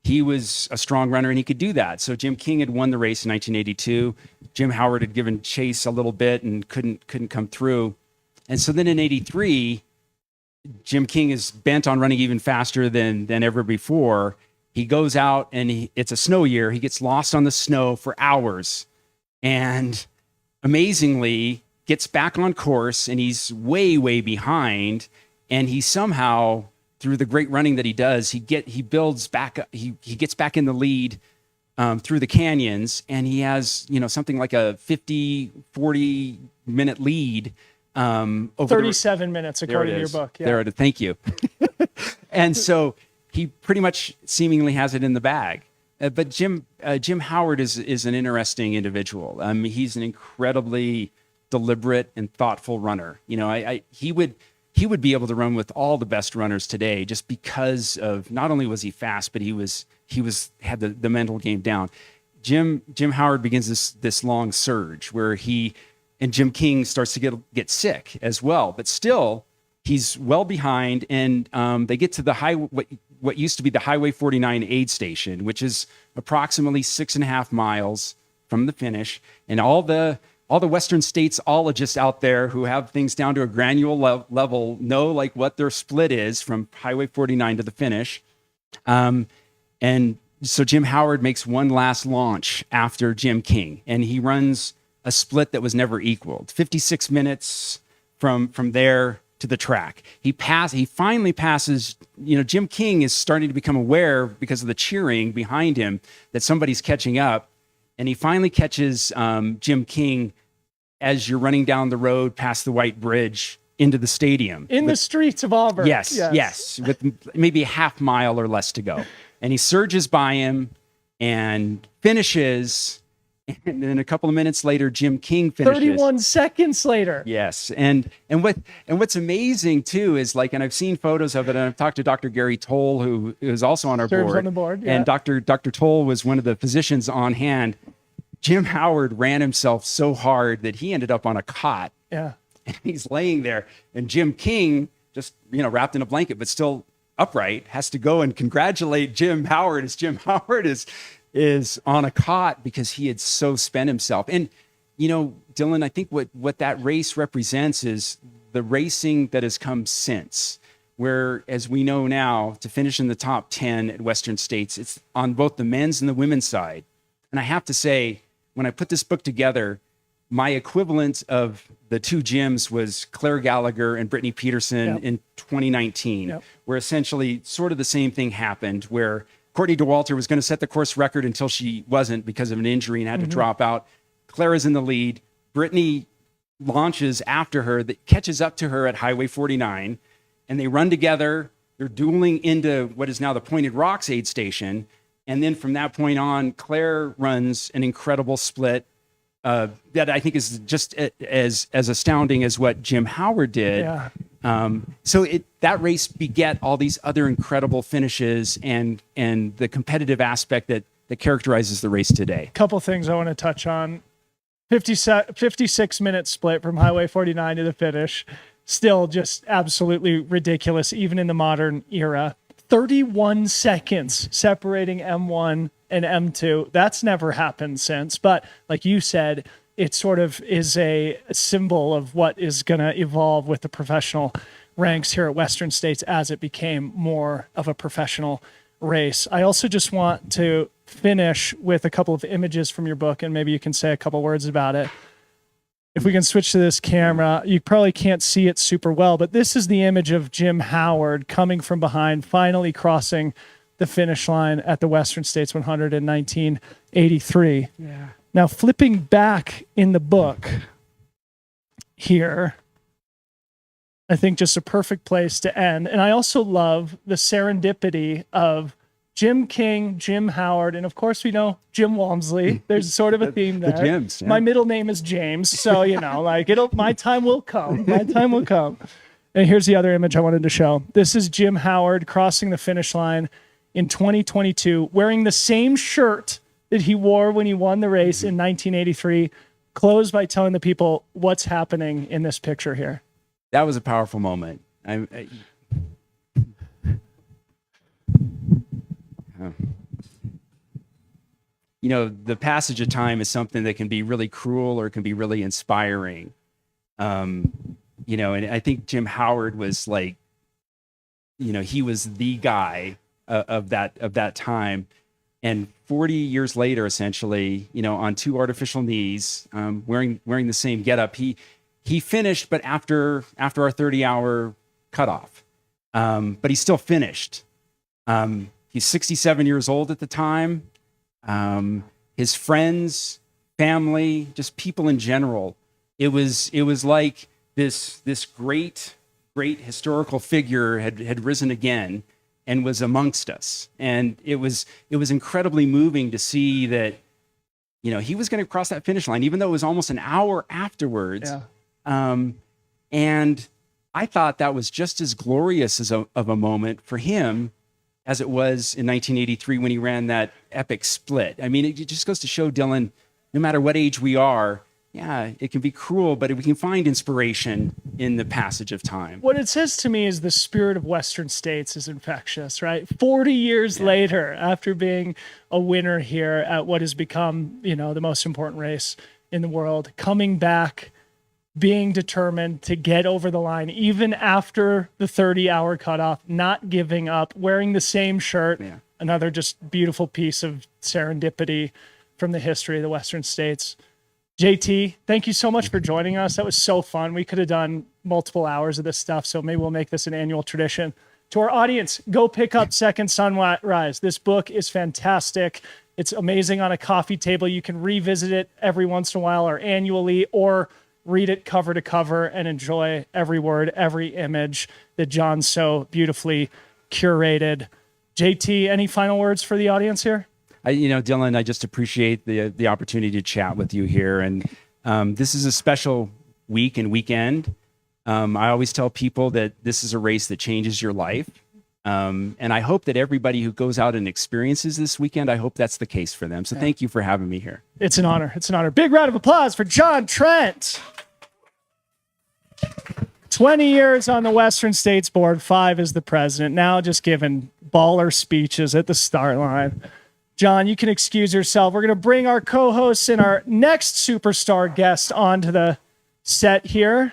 he was a strong runner and he could do that. So Jim King had won the race in 1982. Jim Howard had given chase a little bit and couldn't come through. And so then in 83, Jim King is bent on running even faster than ever before. He goes out and it's a snow year. He gets lost on the snow for hours and amazingly gets back on course, and he's way, way behind. And he somehow, through the great running that he does, he builds back. He gets back in the lead through the canyons, and he has something like a 40 minute lead. Over 37 minutes according to your book. Yeah. There it is. Thank you. And so he pretty much seemingly has it in the bag. But Jim Howard is an interesting individual. He's an incredibly deliberate and thoughtful runner. He would be able to run with all the best runners today just because of not only was he fast, but he had the mental game down. Jim Howard begins this long surge where and Jim King starts to get sick as well, but still he's well behind, and they get to the what used to be the Highway 49 aid station, which is approximately 6.5 miles from the finish, and all the Western Statesologists out there who have things down to a granular level know like what their split is from Highway 49 to the finish. And so Jim Howard makes one last launch after Jim King, and he runs a split that was never equaled. 56 minutes from there to the track. He finally passes, Jim King is starting to become aware because of the cheering behind him that somebody's catching up. And he finally catches Jim King as you're running down the road past the White Bridge into the stadium. In the streets of Auburn. Yes, with maybe a half mile or less to go. And he surges by him and finishes. And then a couple of minutes later, Jim King finishes. 31 seconds later. Yes. And what's amazing too is and I've seen photos of it, and I've talked to Dr. Gary Toll, who is also on our Serves board. On the board, yeah. And Dr. Toll was one of the physicians on hand. Jim Howard ran himself so hard that he ended up on a cot. Yeah. and he's laying there, and Jim King, just, wrapped in a blanket, but still upright, has to go and congratulate Jim Howard as Jim Howard is on a cot because he had so spent himself. And, Dylan, I think what that race represents is the racing that has come since, where, as we know now, to finish in the top 10 at Western States, it's on both the men's and the women's side. And I have to say, when I put this book together, my equivalent of the two Jims was Claire Gallagher and Brittany Peterson in 2019, where essentially sort of the same thing happened, where Courtney Dauwalter was going to set the course record until she wasn't because of an injury and had to drop out. Claire is in the lead. Brittany launches after her, that catches up to her at Highway 49, and they run together. They're dueling into what is now the Pointed Rocks aid station. And then from that point on, Claire runs an incredible split that I think is just as astounding as what Jim Howard did. So that race beget all these other incredible finishes and the competitive aspect that characterizes the race today. Couple things I want to touch on. 56-minute split from Highway 49 to the finish. Still just absolutely ridiculous, even in the modern era. 31 seconds separating M1 and M2. That's never happened since. But like you said, it sort of is a symbol of what is going to evolve with the professional ranks here at Western States as it became more of a professional race. I also just want to finish with a couple of images from your book, and maybe you can say a couple words about it. If we can switch to this camera, you probably can't see it super well, but this is the image of Jim Howard coming from behind, finally crossing the finish line at the Western States 100 in 1983. Yeah. Now, flipping back in the book here, I think just a perfect place to end. And I also love the serendipity of Jim King, Jim Howard, and of course we know Jim Walmsley. There's sort of a theme there. The Jims, yeah. My middle name is James, so my time will come. My time will come. And here's the other image I wanted to show. This is Jim Howard crossing the finish line in 2022, wearing the same shirt that he wore when he won the race in 1983. Close by telling the people what's happening in this picture here. That was a powerful moment. The passage of time is something that can be really cruel or it can be really inspiring. And I think Jim Howard was like, he was the guy of that time. And 40 years later, essentially, on two artificial knees, wearing the same getup, he finished, but after our 30-hour cutoff. But he still finished. He's 67 years old at the time. His friends, family, just people in general. It was like this great historical figure had risen again and was amongst us. And it was incredibly moving to see that, he was going to cross that finish line, even though it was almost an hour afterwards. Yeah. And I thought that was just as glorious of a moment for him as it was in 1983 when he ran that epic split. I mean, it just goes to show, Dylan, no matter what age we are, it can be cruel, but we can find inspiration in the passage of time. What it says to me is the spirit of Western States is infectious, right? 40 years later, after being a winner here at what has become, the most important race in the world, coming back, being determined to get over the line, even after the 30-hour cutoff, not giving up, wearing the same shirt. Yeah. Another just beautiful piece of serendipity from the history of the Western States. JT, thank you so much for joining us. That was so fun. We could have done multiple hours of this stuff, so maybe we'll make this an annual tradition. To our audience, go pick up Second Sunrise. This book is fantastic. It's amazing on a coffee table. You can revisit it every once in a while or annually, or read it cover to cover and enjoy every word, every image that John so beautifully curated. JT, any final words for the audience here? Dylan, I just appreciate the opportunity to chat with you here. And this is a special week and weekend. I always tell people that this is a race that changes your life. And I hope that everybody who goes out and experiences this weekend, I hope that's the case for them. So thank you for having me here. It's an honor. It's an honor. Big round of applause for John Trent. 20 years on the Western States board, 5 as the president, now just giving baller speeches at the start line. John, you can excuse yourself. We're going to bring our co-hosts and our next superstar guest onto the set here.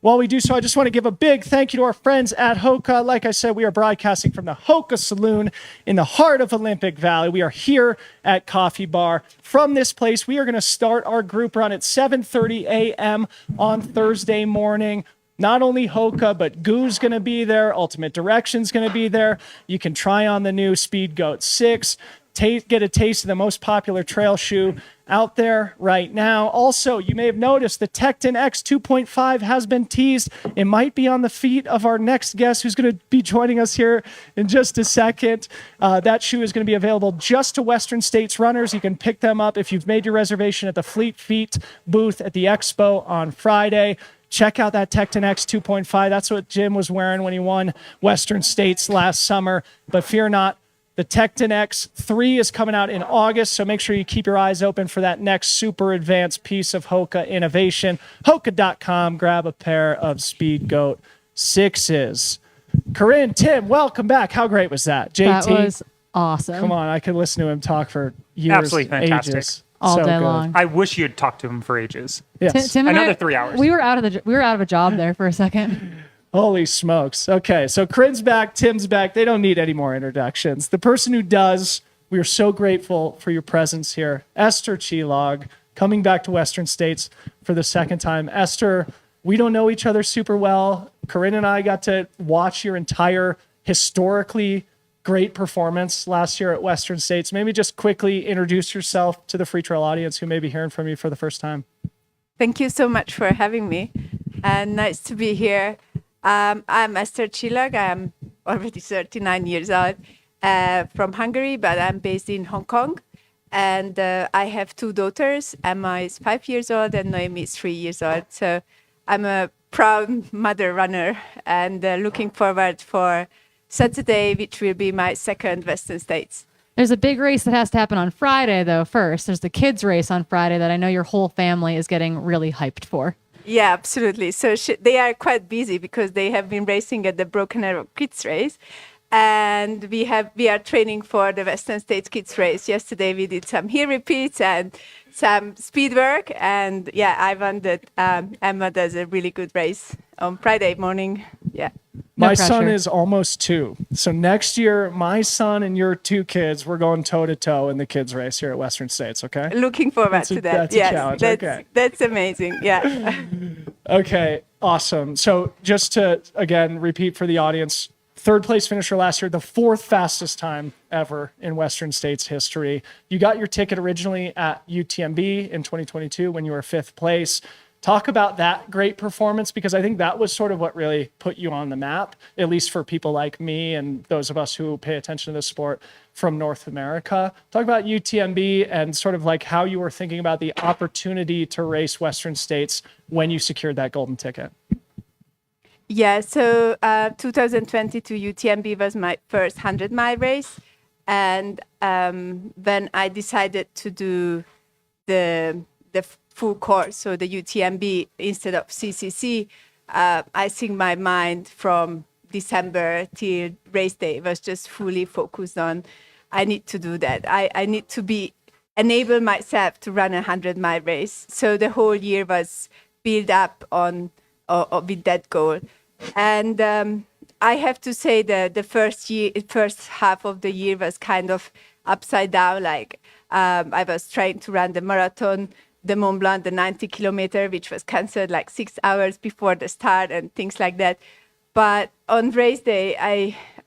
While we do so, I just want to give a big thank you to our friends at Hoka. Like I said, we are broadcasting from the Hoka Saloon in the heart of Olympic Valley. We are here at Coffee Bar. From this place, we are going to start our group run at 7:30 a.m. on Thursday morning. Not only Hoka, but Goo's going to be there. Ultimate Direction's going to be there. You can try on the new Speed Goat 6. Get a taste of the most popular trail shoe out there right now. Also, you may have noticed the Tecton X 2.5 has been teased. It might be on the feet of our next guest who's going to be joining us here in just a second. That shoe is going to be available just to Western States runners. You can pick them up if you've made your reservation at the Fleet Feet booth at the Expo on Friday. Check out that Tecton X 2.5. That's what Jim was wearing when he won Western States last summer. But fear not, the Tecton X 3 is coming out in August, so make sure you keep your eyes open for that next super advanced piece of Hoka innovation. Hoka.com, grab a pair of Speed Goat 6s. Corrine, Tim, welcome back. How great was that? JT? That was awesome. Come on, I could listen to him talk for years, Absolutely fantastic. ages. All So day good. long. I wish you had talked to him for ages. Yes. Tim and Another I, 3 hours. We were out of a job there for a second. Holy smokes. Okay, so Corinne's back, Tim's back. They don't need any more introductions. The person who does, we are so grateful for your presence here. Eszter Csillag, coming back to Western States for the second time. Eszter, we don't know each other super well. Corinne and I got to watch your entire historically great performance last year at Western States. Maybe just quickly introduce yourself to the Freetrail audience who may be hearing from you for the first time. Thank you so much for having me, and nice to be here. I'm Eszter Csillag. I'm already 39 years old, from Hungary, but I'm based in Hong Kong. And I have 2 daughters. Emma is 5 years old and Noemi is 3 years old. So I'm a proud mother runner and looking forward for Saturday, which will be my second Western States. There's a big race that has to happen on Friday, though, first. There's the kids' race on Friday that I know your whole family is getting really hyped for. Yeah, absolutely. So they are quite busy because they have been racing at the Broken Arrow Kids Race. And we are training for the Western States Kids Race. Yesterday we did some heel repeats and some speed work. And yeah, I won that Emma does a really good race on Friday morning. Yeah. No My son pressure. is almost 2. So next year, my son and your 2 kids, we're going toe to toe in the kids race here at Western States. Okay. Looking forward to that. That's a Yes, challenge. that's, Okay. that's amazing. Yeah. Okay. Awesome. So just to, again, repeat for the audience, 3rd place finisher last year, the 4th fastest time ever in Western States history. You got your ticket originally at UTMB in 2022 when you were 5th place. Talk about that great performance, because I think that was sort of what really put you on the map, at least for people like me and those of us who pay attention to the sport from North America. Talk about UTMB and sort of like how you were thinking about the opportunity to race Western States when you secured that golden ticket. Yeah, so 2022 UTMB was my first 100-mile race. And when I decided to do the full course, so the UTMB instead of CCC, I think my mind from December till race day was just fully focused on, I need to do that. I need to enable myself to run a 100-mile race. So the whole year was built up on with that goal. And I have to say that the first half of the year was kind of upside down. Like I was trying to run the marathon, the Mont Blanc, the 90 kilometer, which was canceled like 6 hours before the start and things like that. But on race day,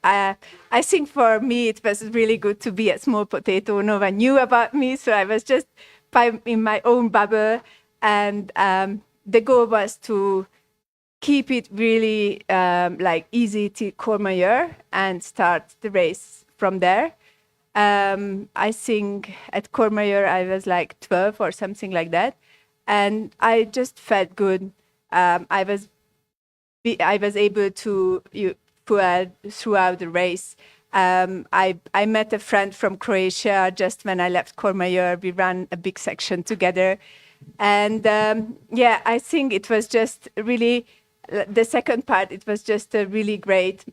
I think for me, it was really good to be a small potato. No one knew about me. So I was just in my own bubble. And the goal was to keep it really easy to Courmayeur and start the race from there. I think at Courmayeur I was like 12 or something like that, and I just felt good. I was able to pull throughout the race. I met a friend from Croatia just when I left Courmayeur. We ran a big section together, And yeah, I think it was just really, the second part, it was just a really great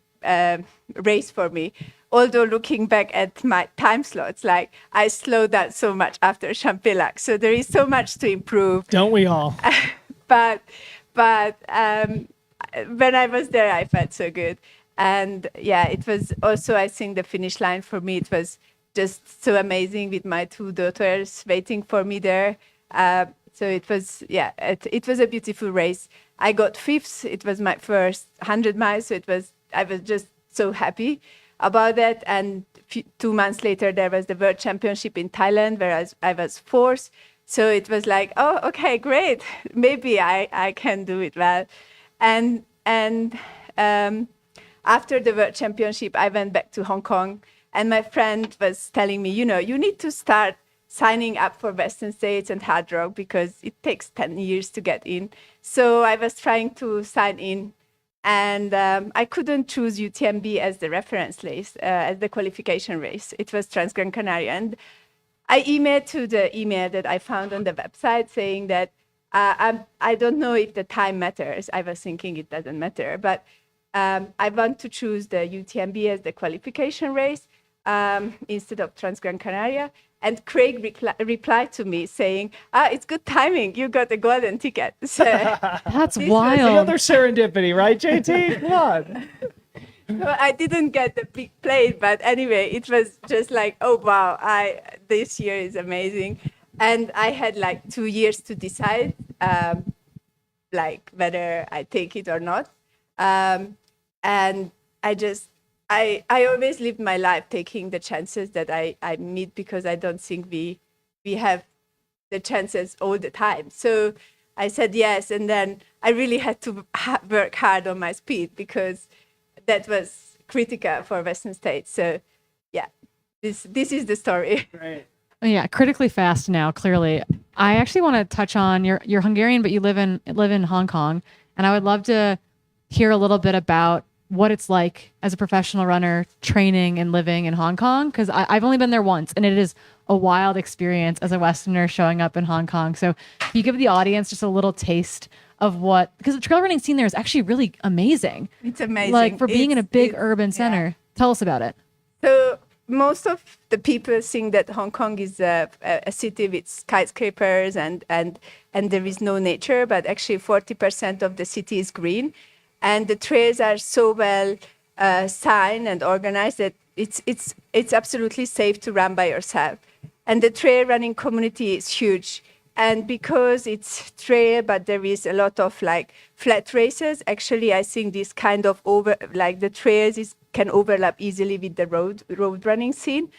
race for me. Although looking back at my time slots, like I slowed down so much after Champelac. So there is so much to improve. Don't we all? but when I was there, I felt so good. And yeah, it was also, I think, the finish line for me. It was just so amazing with my two daughters waiting for me there. So it was, yeah, it was a beautiful race. I got fifth. It was my first 100 miles. So I was just so happy about that. And 2 months later, there was the World Championship in Thailand, where I was fourth. So it was like, oh, okay, great. Maybe I can do it well. And after the World Championship, I went back to Hong Kong, and my friend was telling me, you know, you need to start signing up for Western States and Hard Rock because it takes 10 years to get in. So I was trying to sign in, and I couldn't choose UTMB as the reference race, as the qualification race. It was Trans-Gran Canaria. And I emailed to the email that I found on the website saying that I don't know if the time matters. I was thinking it doesn't matter, but I want to choose the UTMB as the qualification race instead of Trans-Gran Canaria. And Craig replied to me saying, it's good timing. You got a golden ticket. So That's this was wild. Another serendipity, right, JT? Come on. So I didn't get the big plate, but anyway, it was just like, oh, wow, this year is amazing. And I had like 2 years to decide like whether I take it or not. And I always lived my life taking the chances that I meet, because I don't think we have the chances all the time. So I said yes, and then I really had to work hard on my speed, because that was critical for Western States. So yeah, this is the story. Right. Yeah, critically fast now, clearly. I actually want to touch on you're Hungarian, but you live in Hong Kong, and I would love to hear a little bit about what it's like as a professional runner training and living in Hong Kong, because I've only been there once, and it is a wild experience as a Westerner showing up in Hong Kong. So can you give the audience just a little taste of because the trail running scene there is actually really amazing. It's amazing. Like for being in a big urban center. Yeah. Tell us about it. So most of the people think that Hong Kong is a city with skyscrapers and there is no nature, but actually 40% of the city is green. And the trails are so well signed and organized that it's absolutely safe to run by yourself. And the trail running community is huge. And because it's trail, but there is a lot of like flat races, actually I think this kind of the trails can overlap easily with the road running scene.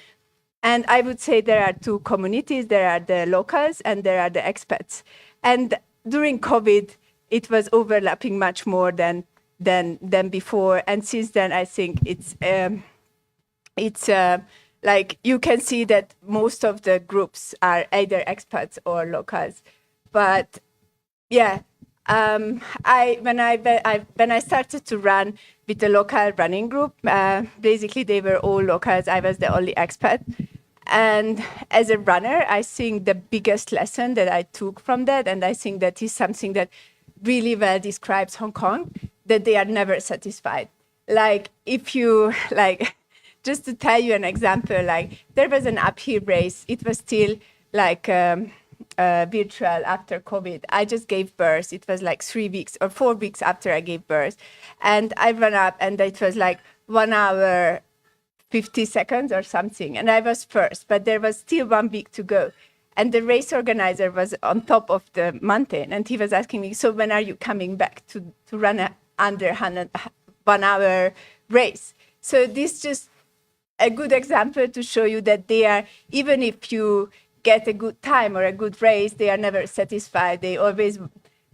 And I would say there are two communities. There are the locals and there are the expats. And during COVID, it was overlapping much more than before. And since then, I think it's like you can see that most of the groups are either expats or locals. But yeah, when I started to run with the local running group, basically they were all locals. I was the only expat. And as a runner, I think the biggest lesson that I took from that, and I think that is something that really well describes Hong Kong, that they are never satisfied. Like if you just to tell you an example, like there was an uphill race. It was still like virtual after COVID. I just gave birth. It was like 3 weeks or 4 weeks after I gave birth. And I ran up and it was like 1 hour, 50 seconds or something. And I was first, but there was still 1 week to go. And the race organizer was on top of the mountain. And he was asking me, so when are you coming back to run under 1 hour race? So this just a good example to show you that they are, even if you get a good time or a good race, they are never satisfied. They always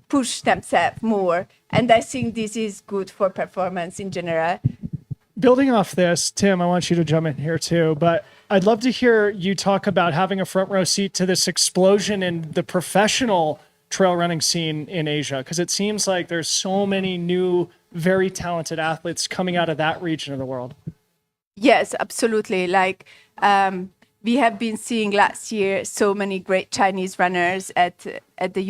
push themselves more. And I think this is good for performance in general. Building off this, Tim, I want you to jump in here too, but I'd love to hear you talk about having a front row seat to this explosion in the professional trail running scene in Asia, because it seems like there's so many new, very talented athletes coming out of that region of the world. Yes, absolutely. Like we have been seeing last year so many great Chinese runners at the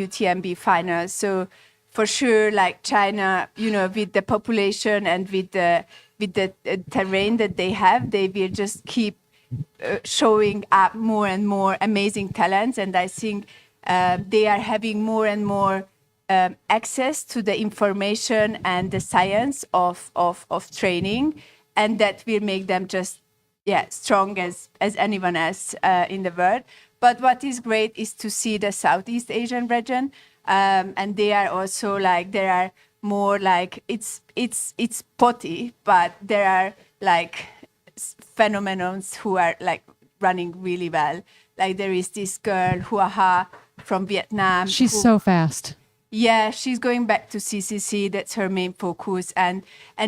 UTMB finals. So for sure, like China, with the population and with the terrain that they have, they will just keep showing up more and more amazing talents. And I think they are having more and more access to the information and the science of training, and that will make them just strong as anyone else in the world. But what is great is to see the Southeast Asian region, and they are also like, there are more like, it's potty, but there are like phenomenons who are like running really well. Like there is this girl Hua Ha from Vietnam. She's so fast. Yeah, she's going back to CCC. That's her main focus, and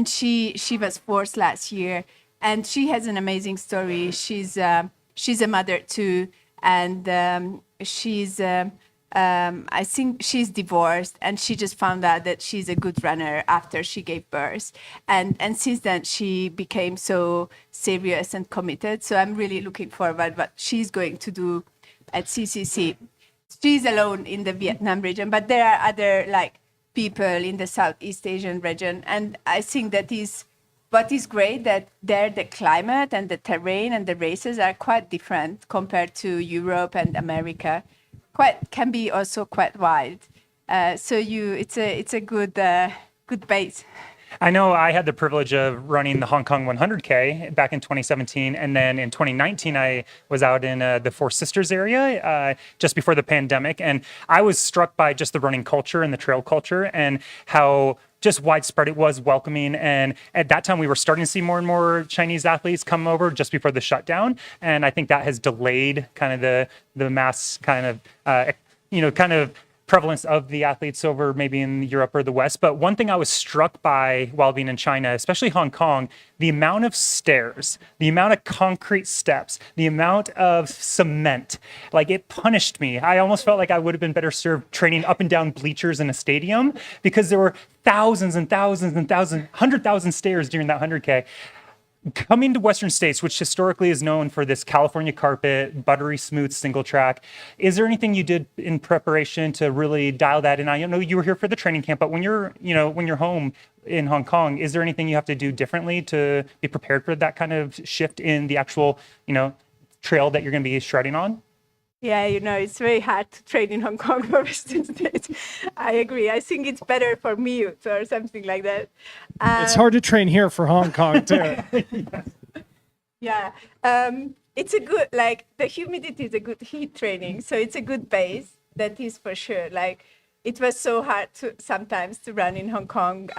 she was fourth last year, and she has an amazing story. She's a mother too, and she's I think she's divorced, and she just found out that she's a good runner after she gave birth, and since then she became so serious and committed. So I'm really looking forward what she's going to do at CCC. She's alone in the Vietnam region, but there are other like people in the Southeast Asian region. And I think that is what is great, that there the climate and the terrain and the races are quite different compared to Europe and America. Can be also quite wild. So it's a good base. I know I had the privilege of running the Hong Kong 100K back in 2017. And then in 2019, I was out in the Four Sisters area just before the pandemic. And I was struck by just the running culture and the trail culture and how just widespread it was, welcoming. And at that time, we were starting to see more and more Chinese athletes come over just before the shutdown. And I think that has delayed kind of the mass kind of prevalence of the athletes over maybe in Europe or the West. But one thing I was struck by while being in China, especially Hong Kong, the amount of stairs, the amount of concrete steps, the amount of cement, like it punished me. I almost felt like I would have been better served training up and down bleachers in a stadium, because there were thousands and thousands and thousands, 100,000 stairs during that 100K. Coming to Western States, which historically is known for this California carpet, buttery smooth single track, is there anything you did in preparation to really dial that in? I know you were here for the training camp, but when you're home in Hong Kong, is there anything you have to do differently to be prepared for that kind of shift in the actual, trail that you're going to be shredding on? Yeah, it's very hard to train in Hong Kong for Western States. I agree. I think it's better for mute or something like that. It's hard to train here for Hong Kong, too. Yeah. It's a good, like, the humidity is a good heat training. So it's a good base. That is for sure. Like, it was so hard sometimes to run in Hong Kong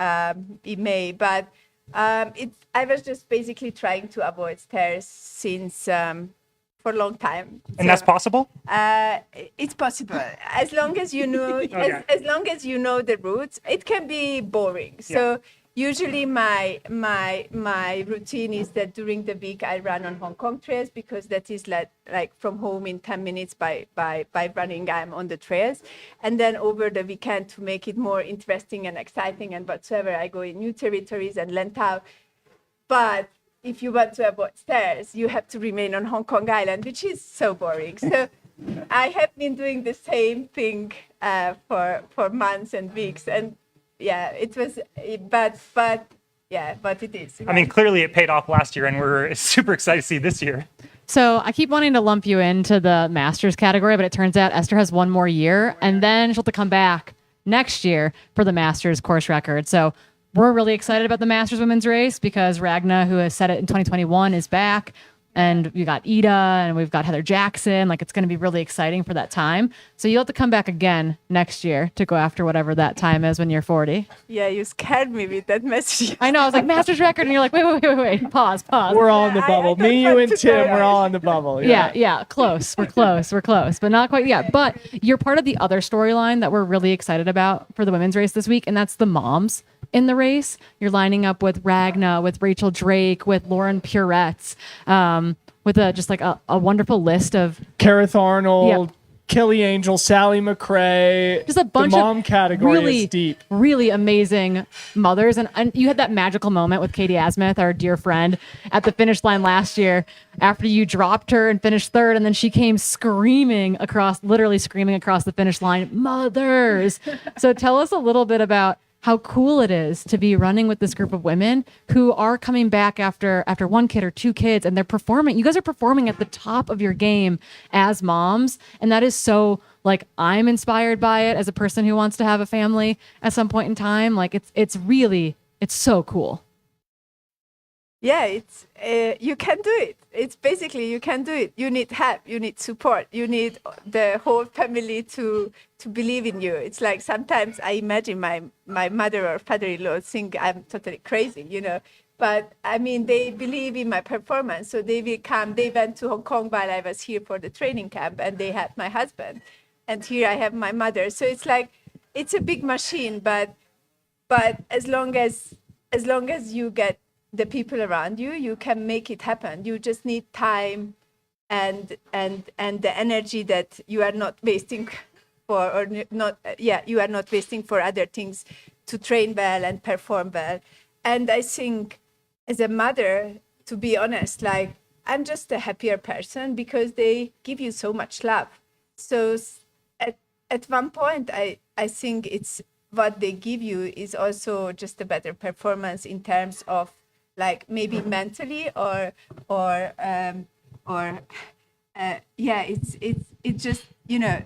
in May. But I was just basically trying to avoid stairs since... for a long time. And that's possible? It's possible. As long as you know, Okay. as long as you know the routes. It can be boring. So usually my routine is that during the week I run on Hong Kong trails, because that is like from home in 10 minutes by running, I'm on the trails. And then over the weekend, to make it more interesting and exciting and whatsoever, I go in new territories and Lantau. But if you want to avoid stairs, you have to remain on Hong Kong Island, which is so boring. So I have been doing the same thing for months and weeks. And it was, but it is. I mean, clearly it paid off last year, and we're super excited to see this year. So I keep wanting to lump you into the Masters category, but it turns out Eszter has one more year, and then she'll have to come back next year for the Masters course record. So we're really excited about the Masters women's race, because Ragna, who has said it in 2021, is back. And we got Ida and we've got Heather Jackson. Like, it's going to be really exciting for that time. So you'll have to come back again next year to go after whatever that time is when you're 40. Yeah, you scared me with that message. I know. I was like, Masters record. And you're like, wait. Pause. We're all in the bubble. I Me, don't you, want and to know Tim, we're that. all in the bubble. Yeah. Close. We're close, but not quite yet. But you're part of the other storyline that we're really excited about for the women's race this week, and that's the moms in the race. You're lining up with Ragna, with Rachel Drake, with Lauren Puretz, with just like a wonderful list of Kareth Arnold, Kelly Angel, Sally McRae. Just a bunch the mom of category really is deep. really amazing mothers. And you had that magical moment with Katie Asmuth, our dear friend, at the finish line last year after you dropped her and finished third. And then she came literally screaming across the finish line, mothers. So tell us a little bit about how cool it is to be running with this group of women who are coming back after one kid or two kids, and they're performing. You guys are performing at the top of your game as moms, and that is so, like, I'm inspired by it as a person who wants to have a family at some point in time. Like, it's so cool. Yeah, it's you can do it. It's basically you can do it. You need help. You need support. You need the whole family to believe in you. It's like sometimes I imagine my mother or father-in-law think I'm totally crazy, you know. But I mean, they believe in my performance, so they will come. They went to Hong Kong while I was here for the training camp, and they had my husband, and here I have my mother. So it's like it's a big machine, but as long as you get the people around you, you can make it happen. You just need time and the energy that you are not wasting you are not wasting for other things to train well and perform well. And I think as a mother, to be honest, like I'm just a happier person because they give you so much love. So at one point, I think it's what they give you is also just a better performance in terms of like maybe mentally it's just, you know,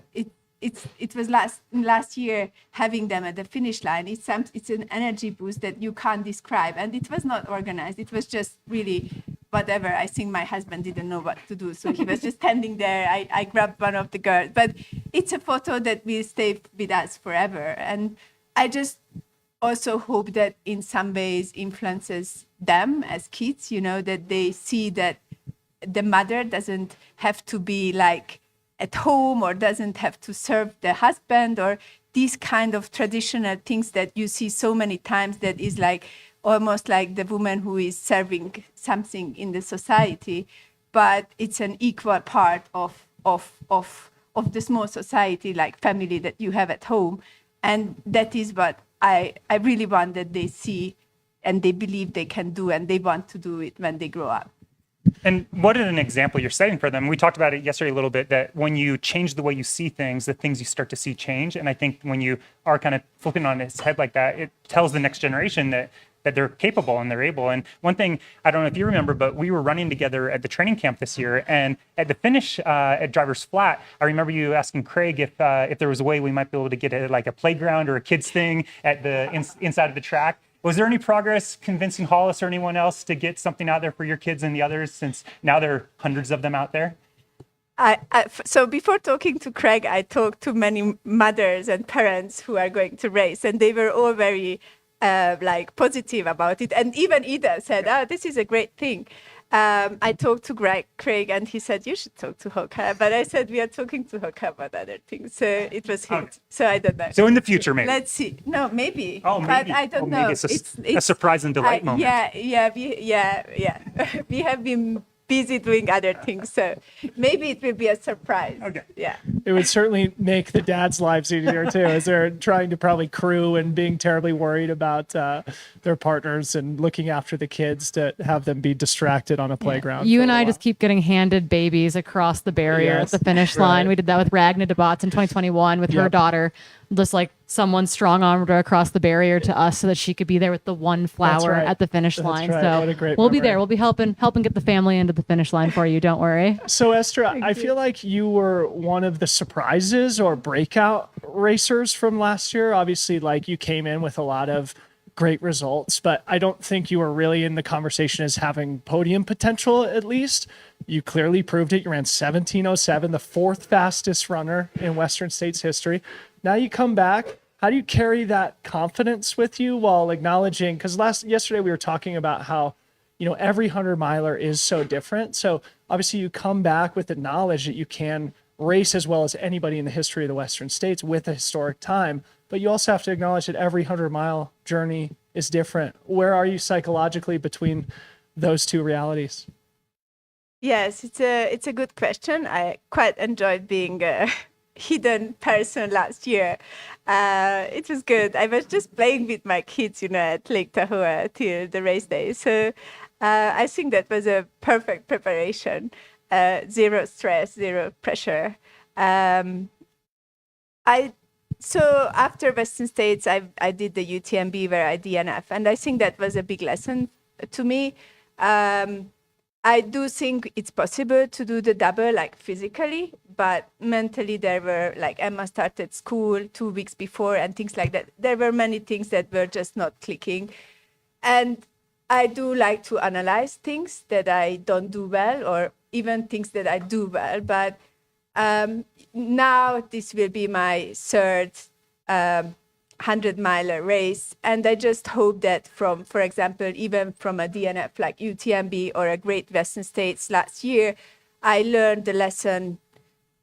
it was last year having them at the finish line. It's an energy boost that you can't describe, and it was not organized. It was just really whatever. I think my husband didn't know what to do, so he was just standing there. I grabbed one of the girls, but it's a photo that will stay with us forever. And I just also hope that in some ways influences them as kids, you know, that they see that the mother doesn't have to be like at home or doesn't have to serve the husband or these kind of traditional things that you see so many times that is like almost like the woman who is serving something in the society, but it's an equal part of the small society, like family that you have at home. And that is what I really want that they see and they believe they can do and they want to do it when they grow up. And what an example you're setting for them. We talked about it yesterday a little bit, that when you change the way you see things, the things you start to see change. And I think when you are kind of flipping on its head like that, it tells the next generation that they're capable and they're able. And one thing, I don't know if you remember, but we were running together at the training camp this year. And at the finish at Driver's Flat, I remember you asking Craig if there was a way we might be able to get like a playground or a kids thing at the inside of the track. Was there any progress convincing Hollis or anyone else to get something out there for your kids and the others, since now there are hundreds of them out there? So before talking to Craig, I talked to many mothers and parents who are going to race, and they were all very like positive about it. And even Ida said, this is a great thing. I talked to Craig, and he said, you should talk to Hoka. But I said, we are talking to Hoka about other things. So it was him. So I don't know. So in the future, maybe. Let's see. No, maybe. Oh, maybe. But I don't know. Maybe it's a surprise and delight moment. Yeah. We have been busy doing other things. So maybe it will be a surprise. Okay. Yeah. It would certainly make the dads' lives easier too, as they're trying to probably crew and being terribly worried about their partners and looking after the kids, to have them be distracted on a playground. You for and a I while. just keep getting handed babies across the barrier Yes, at the finish right. line. We did that with Ragna DeBotts in 2021 with her Yep. daughter. Just like someone strong-armed her across the barrier to us so that she could be there with the one flower right. at the finish That's line. right. So What a great we'll be memory. there. We'll be helping get the family into the finish line for you. Don't worry. So Eszter, I feel like you were one of the surprises or breakout racers from last year. Obviously, like you came in with a lot of great results, but I don't think you were really in the conversation as having podium potential, at least. You clearly proved it. You ran 17:07, the fourth fastest runner in Western States history. Now you come back. How do you carry that confidence with you while acknowledging, because yesterday we were talking about how, you know, every 100-miler is so different. So obviously you come back with the knowledge that you can race as well as anybody in the history of the Western States with a historic time, but you also have to acknowledge that every 100-mile journey is different. Where are you psychologically between those two realities? Yes, it's a good question. I quite enjoyed being hidden person last year. It was good. I was just playing with my kids, at Lake Tahoe till the race day. So I think that was a perfect preparation. Zero stress, zero pressure. So after Western States, I did the UTMB where I DNF, and I think that was a big lesson to me. I do think it's possible to do the double, like physically, but mentally there were, like, Emma started school 2 weeks before and things like that. There were many things that were just not clicking. And I do like to analyze things that I don't do well, or even things that I do well. But now this will be my third 100-mile race. And I just hope that for example, even from a DNF like UTMB or a Great Western States last year, I learned the lesson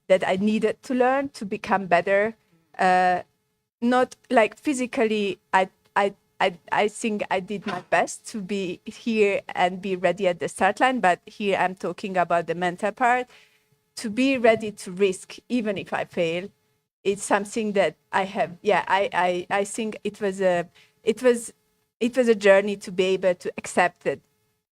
that I needed to learn to become better. Not like physically, I think I did my best to be here and be ready at the start line, but here I'm talking about the mental part. To be ready to risk, even if I fail, it's something that I have. Yeah, I think it was a journey to be able to accept that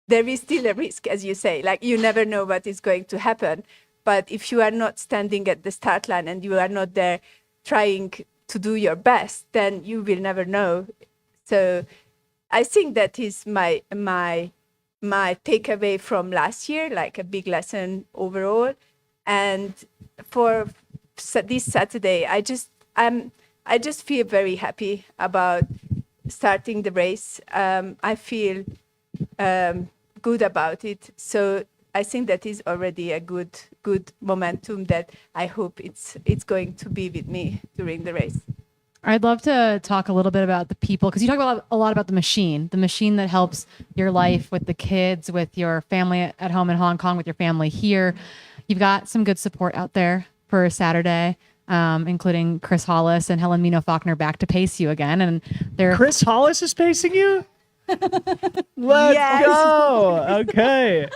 there is still a risk, as you say. Like, you never know what is going to happen, but if you are not standing at the start line and you are not there trying to do your best, then you will never know. So I think that is my takeaway from last year, like a big lesson overall. And for this Saturday, I just feel very happy about starting the race. I feel good about it. So I think that is already a good momentum that I hope it's going to be with me during the race. I'd love to talk a little bit about the people, because you talk a lot about the machine that helps your life with the kids, with your family at home in Hong Kong, with your family here. You've got some good support out there for Saturday, including Chris Hollis and Helen Mino-Faulkner back to pace you again. And they're Chris Hollis is pacing you? Let's Yes. go. Okay.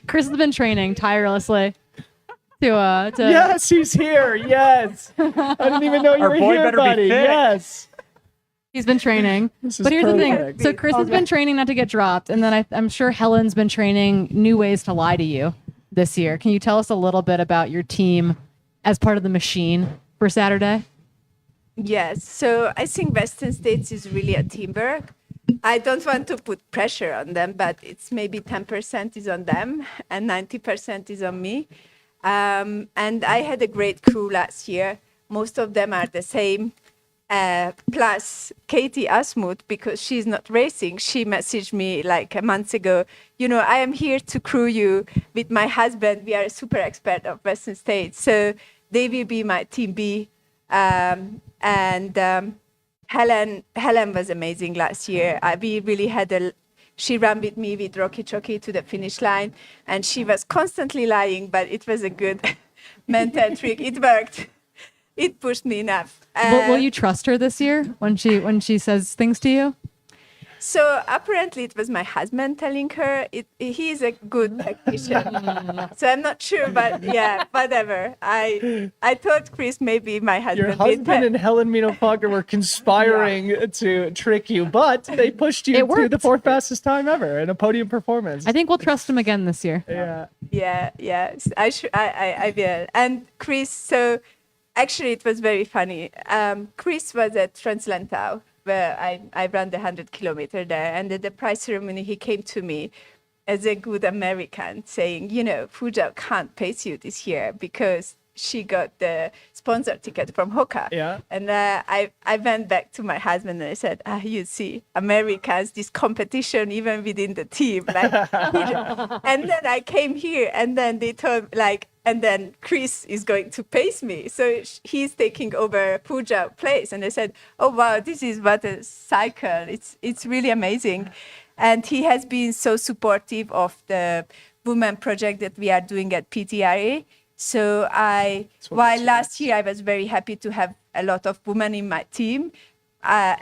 Chris has been training tirelessly to Yes, he's here. Yes. I didn't even know you Our were boy here, better be buddy. fit. Yes. He's been training. This is But here's the perfect. thing. So Chris has been training not to get dropped. And then I'm sure Helen's been training new ways to lie to you this year. Can you tell us a little bit about your team as part of the machine for Saturday? Yes. So I think Western States is really a teamwork. I don't want to put pressure on them, but it's maybe 10% is on them and 90% is on me. And I had a great crew last year. Most of them are the same. Plus Katie Asmuth, because she's not racing, she messaged me like a month ago, I am here to crew you with my husband. We are a super expert of Western States. So they will be my team B. Helen was amazing last year. We really had she ran with me with Rocky Chocky to the finish line, and she was constantly lying, but it was a good mental trick. It worked. It pushed me enough. Will you trust her this year when she says things to you? So apparently it was my husband telling her. He's a good tactician. So I'm not sure, but yeah, whatever. I thought Chris maybe my husband. Your husband and Helen Mino-Faulkner were conspiring to trick you, but they pushed you It to worked. the fourth fastest time ever in a podium performance. I think we'll trust him again this year. Yeah. I will. And Chris, so actually it was very funny. Chris was at Trent where I ran the 100-kilometer there. And at the prize ceremony, he came to me as a good American saying, Fuja can't pace you this year because she got the sponsor ticket from Hoka. Yeah. And I went back to my husband and I said, you see, Americans, this competition even within the team. Like, and then I came here and then they told and then Chris is going to pace me. So he's taking over Pooja's place. And I said, oh, wow, this is what a cycle. It's really amazing. And he has been so supportive of the women project that we are doing at PTRA. So while last year I was very happy to have a lot of women in my team,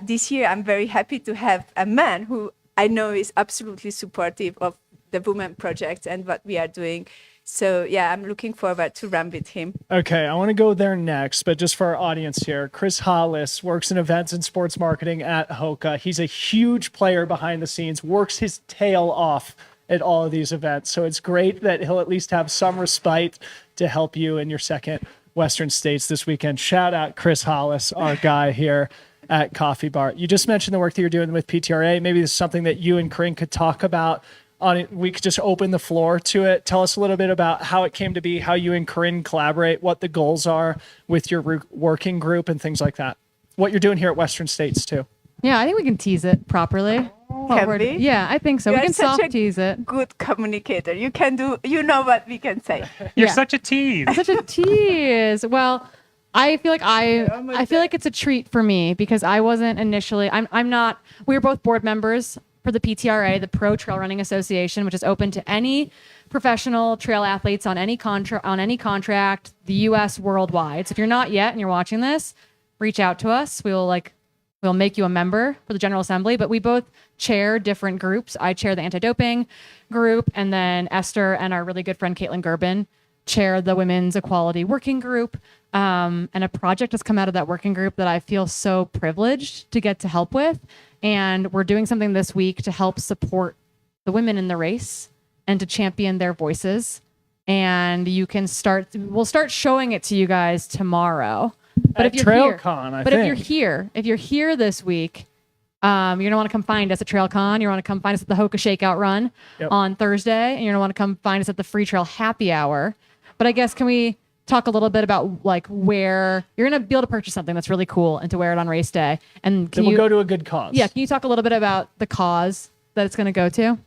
this year I'm very happy to have a man who I know is absolutely supportive of the women project and what we are doing. So yeah, I'm looking forward to run with him. Okay, I want to go there next, but just for our audience here, Chris Hollis works in events and sports marketing at Hoka. He's a huge player behind the scenes, works his tail off at all of these events. So it's great that he'll at least have some respite to help you in your second Western States this weekend. Shout out Chris Hollis, our guy here at Coffee Bar. You just mentioned the work that you're doing with PTRA. Maybe this is something that you and Corrine could talk about on it. We could just open the floor to it. Tell us a little bit about how it came to be, how you and Corrine collaborate, what the goals are with your working group and things like that. What you're doing here at Western States too. Yeah, I think we can tease it properly. Can we? Yeah, I think so. You We are can such a soft tease it. Good communicator. You can do. You know what we can say. You're Yeah. such a tease. Such a tease. Well, I feel like I feel like it's a treat for me because I wasn't initially. I'm not. We were both board members for the PTRA, the Pro Trail Running Association, which is open to any professional trail athletes on any contract, the U.S. worldwide. So if you're not yet and you're watching this, reach out to us. We'll make you a member for the General Assembly, but we both chair different groups. I chair the anti-doping group, and then Eszter and our really good friend Caitlin Gerbin chair the Women's Equality Working Group. And a project has come out of that working group that I feel so privileged to get to help with. And we're doing something this week to help support the women in the race and to champion their voices. And we'll start showing it to you guys tomorrow. But At if you're here, TrailCon, I but think. if you're here this week, you're gonna want to come find us at TrailCon. You're gonna want to come find us at the Hoka Shakeout Run on Thursday, and you're gonna want to come find us at the Freetrail Happy Hour. But I guess can we talk a little bit about like where you're gonna be able to purchase something that's really cool and to wear it on race day? And Then we'll go to a good cause. can you talk a little bit about the cause that it's gonna go to?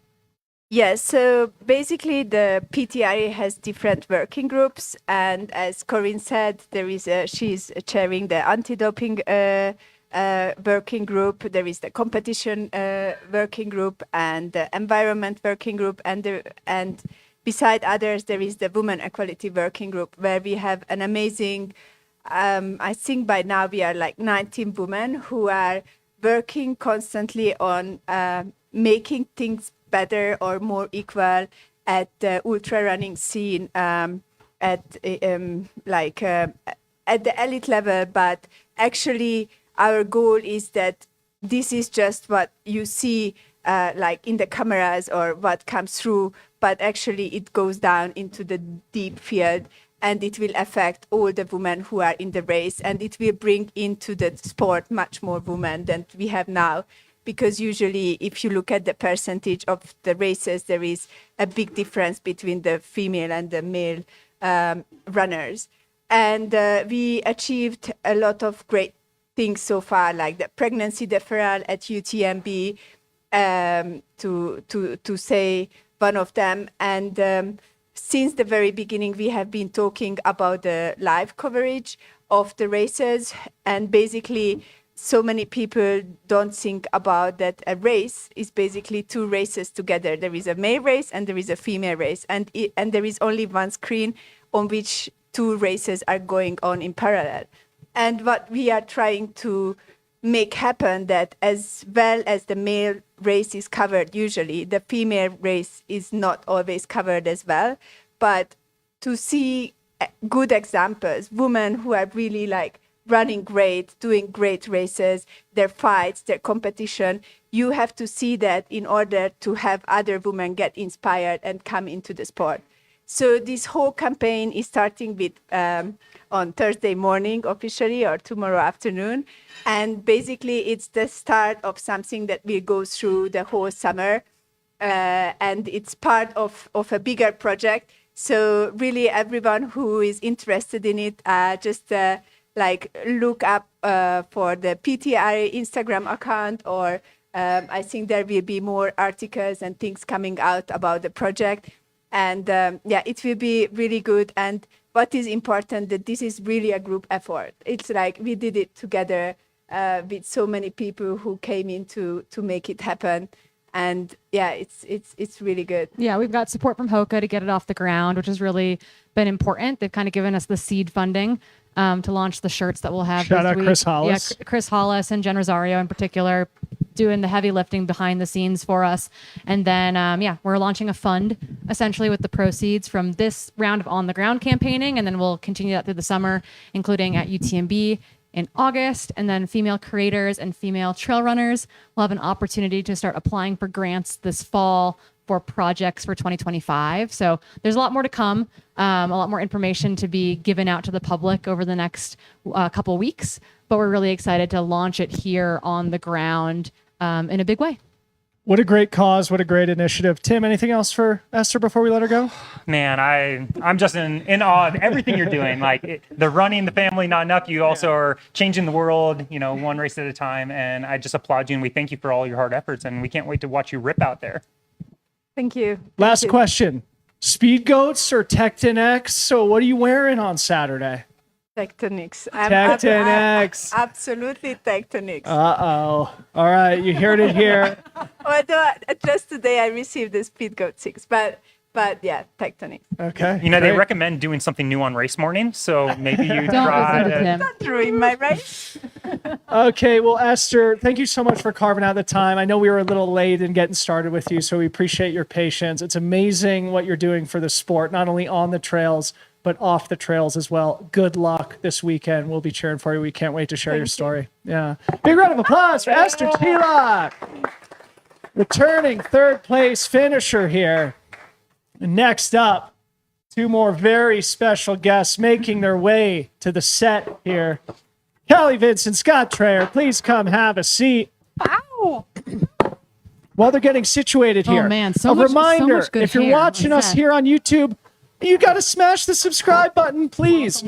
Yes, so basically the PTRA has different working groups, and as Corrine said, she's chairing the anti-doping working group. There is the competition working group and the environment working group, and beside others, there is the women equality working group, where we have an amazing. I think by now we are like 19 women who are working constantly on making things better or more equal at the ultra running scene at the elite level. But actually our goal is that this is just what you see like in the cameras or what comes through, but actually it goes down into the deep field, and it will affect all the women who are in the race, and it will bring into the sport much more women than we have now. Because usually if you look at the percentage of the races, there is a big difference between the female and the male runners. And we achieved a lot of great things so far, like the pregnancy deferral at UTMB, to say one of them. And since the very beginning, we have been talking about the live coverage of the races, and basically so many people don't think about that a race is basically two races together. There is a male race and there is a female race, and there is only one screen on which two races are going on in parallel. And what we are trying to make happen, that as well as the male race is covered usually, the female race is not always covered as well. But to see good examples, women who are really like running great, doing great races, their fights, their competition, you have to see that in order to have other women get inspired and come into the sport. So this whole campaign is starting with on Thursday morning officially, or tomorrow afternoon. And basically it's the start of something that will go through the whole summer. And it's part of a bigger project. So really everyone who is interested in it, just like look up for the PTRA Instagram account, or I think there will be more articles and things coming out about the project. And it will be really good. And what is important, that this is really a group effort. It's like we did it together with so many people who came in to make it happen. And it's really good. Yeah, we've got support from Hoka to get it off the ground, which has really been important. They've kind of given us the seed funding to launch the shirts that we'll have Shout this out week. Chris Hollis. Yeah, Chris Hollis and Jen Rosario in particular doing the heavy lifting behind the scenes for us. And then, we're launching a fund essentially with the proceeds from this round of on the ground campaigning. And then we'll continue that through the summer, including at UTMB in August. And then female creators and female trail runners will have an opportunity to start applying for grants this fall for projects for 2025. So there's a lot more to come, a lot more information to be given out to the public over the next couple weeks. But we're really excited to launch it here on the ground in a big way. What a great cause. What a great initiative. Tim, anything else for Eszter before we let her go? Man, I'm just in awe of everything you're doing. Like the running, the family, not enough. You also are changing the world, one race at a time. And I just applaud you and we thank you for all your hard efforts. And we can't wait to watch you rip out there. Thank you. Last question. Speed Goats or Tecton X? So what are you wearing on Saturday? Tectonics. Tecton X. Absolutely Tectonics. Uh-oh. All right, you heard it here. Although just today I received the Speed Goat 6, but yeah, Tectonics. Okay. They great. recommend doing something new on race morning. So maybe you Don't try listen to Tim. Not ruin my race. Okay, well, Eszter, thank you so much for carving out the time. I know we were a little late in getting started with you, so we appreciate your patience. It's amazing what you're doing for the sport, not only on the trails, but off the trails as well. Good luck this weekend. We'll be cheering for you. We can't wait to share your story. Yeah. Big round of applause for Eszter Csillag, returning third place finisher here. And next up, two more very special guests making their way to the set here. Callie, Vinson, Scott Traer, please come have a seat. Ow! While they're getting situated here, man, so a much reminder, good if you're hair. watching What's us that? here on YouTube, you got to smash the subscribe button, please.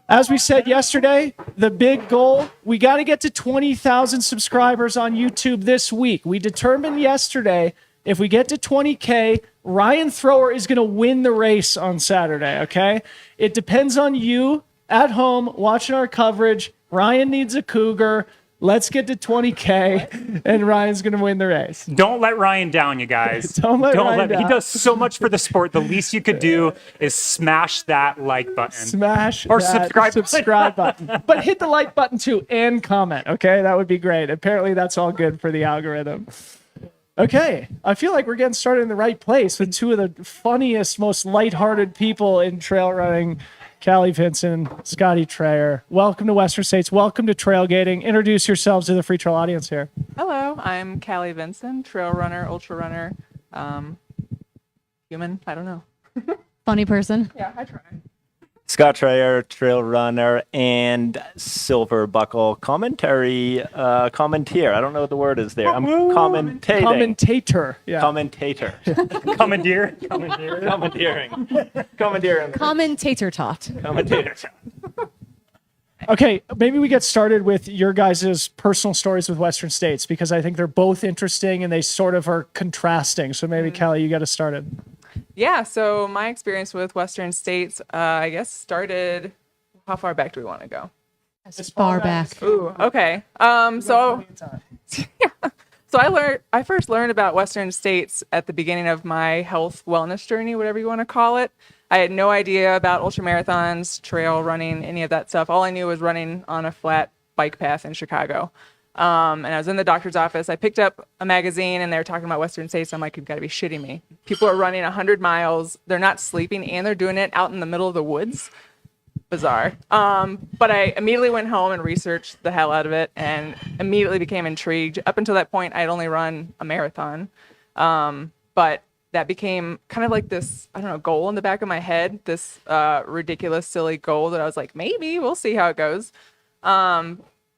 As we said yesterday, the big goal, we got to get to 20,000 subscribers on YouTube this week. We determined yesterday, if we get to 20K, Ryan Thrower is going to win the race on Saturday, okay? It depends on you at home watching our coverage. Ryan needs a cougar. Let's get to 20K, and Ryan's going to win the race. Don't let Ryan down, you guys. Don't let Ryan down. He does so much for the sport. The least you could do is smash that like button. Smash Or that subscribe button. But hit the like button too and comment, okay? That would be great. Apparently that's all good for the algorithm. Okay, I feel like we're getting started in the right place with two of the funniest, most lighthearted people in trail running, Callie, Vinson, Scotty Traer. Welcome to Western States. Welcome to Trailgating. Introduce yourselves to the Freetrail audience here. Hello, I'm Callie Vinson, trail runner, ultra runner, human, I don't know. Funny person. Yeah, I try. Scott Traer, trail runner, and silver buckle commentator. I don't know what the word is there. I'm commentating. Commentator. Yeah. Commentator. Commandeer. Commandeering. Commentator taught. Commentator. Okay, maybe we get started with your guys' personal stories with Western States, because I think they're both interesting and they sort of are contrasting. So maybe, Callie, you got us started. Yeah, so my experience with Western States, I guess started, how far back do we want to go? As far back. Ooh, okay. So I first learned about Western States at the beginning of my health wellness journey, whatever you want to call it. I had no idea about ultramarathons, trail running, any of that stuff. All I knew was running on a flat bike path in Chicago. And I was in the doctor's office. I picked up a magazine and they were talking about Western States. I'm like, you've got to be shitting me. People are running 100 miles. They're not sleeping and they're doing it out in the middle of the woods. Bizarre. But I immediately went home and researched the hell out of it and immediately became intrigued. Up until that point, I'd only run a marathon. But that became kind of like this, I don't know, goal in the back of my head, this ridiculous, silly goal that I was like, maybe we'll see how it goes.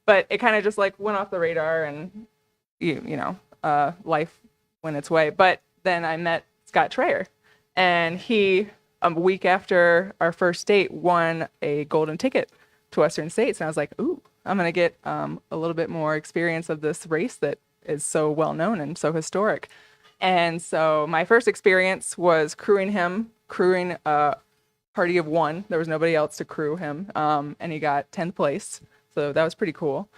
But it kind of just like went off the radar and, life went its way. But then I met Scott Traer and he, a week after our first date, won a golden ticket to Western States. And I was like, ooh, I'm going to get a little bit more experience of this race that is so well known and so historic. And so my first experience was crewing a party of one. There was nobody else to crew him. And he got 10th place. So that was pretty cool.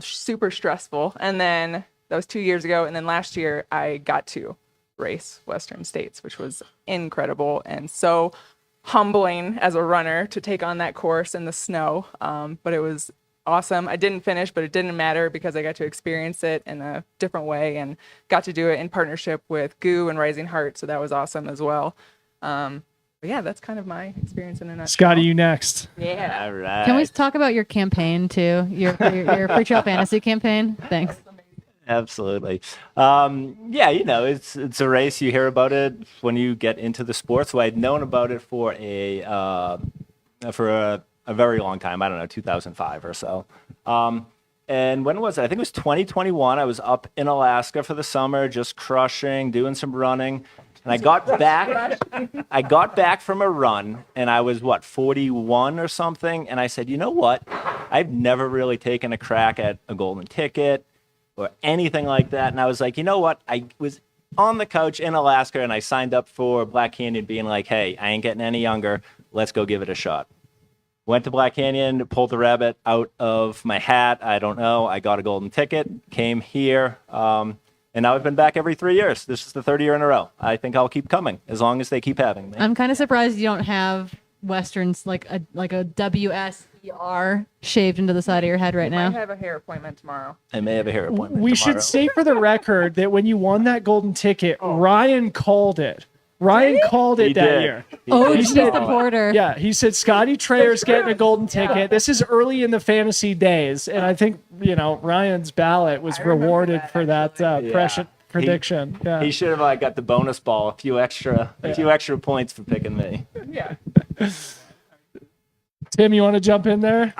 Super stressful. And then that was 2 years ago. And then last year I got to race Western States, which was incredible and so humbling as a runner to take on that course in the snow. But it was awesome. I didn't finish, but it didn't matter because I got to experience it in a different way and got to do it in partnership with GOO and Rising Heart. So that was awesome as well. But yeah, that's kind of my experience in a nutshell. Scotty, you next. Yeah. All right. Can we talk about your campaign too? Your Freetrail fantasy campaign? Thanks. Absolutely. Yeah, it's a race. You hear about it when you get into the sport. So I'd known about it for a very long time. I don't know, 2005 or so. And when was it? I think it was 2021. I was up in Alaska for the summer, just crushing, doing some running. And I got back from a run, and I was 41 or something. And I said, you know what? I've never really taken a crack at a golden ticket or anything like that. And I was like, you know what? I was on the couch in Alaska, and I signed up for Black Canyon, being like, hey, I ain't getting any younger. Let's go give it a shot. Went to Black Canyon, pulled the rabbit out of my hat. I don't know. I got a golden ticket, came here, and now I've been back every 3 years. This is the third year in a row. I think I'll keep coming as long as they keep having me. I'm kind of surprised you don't have Westerns like a WSER shaved into the side of your head right I now. have a hair appointment tomorrow. I may have a hair appointment We tomorrow. should say for the record that when you won that golden ticket, Ryan called it. Ryan called it He that did. year. Oh, He he's said- the porter. Yeah, he said Scotty Trayer's getting a golden ticket. This is early in the fantasy days, and I think Ryan's ballot was rewarded for that prediction. Yeah. He should have got the bonus ball, a few extra points for picking me. Yeah. Tim, you want to jump in there?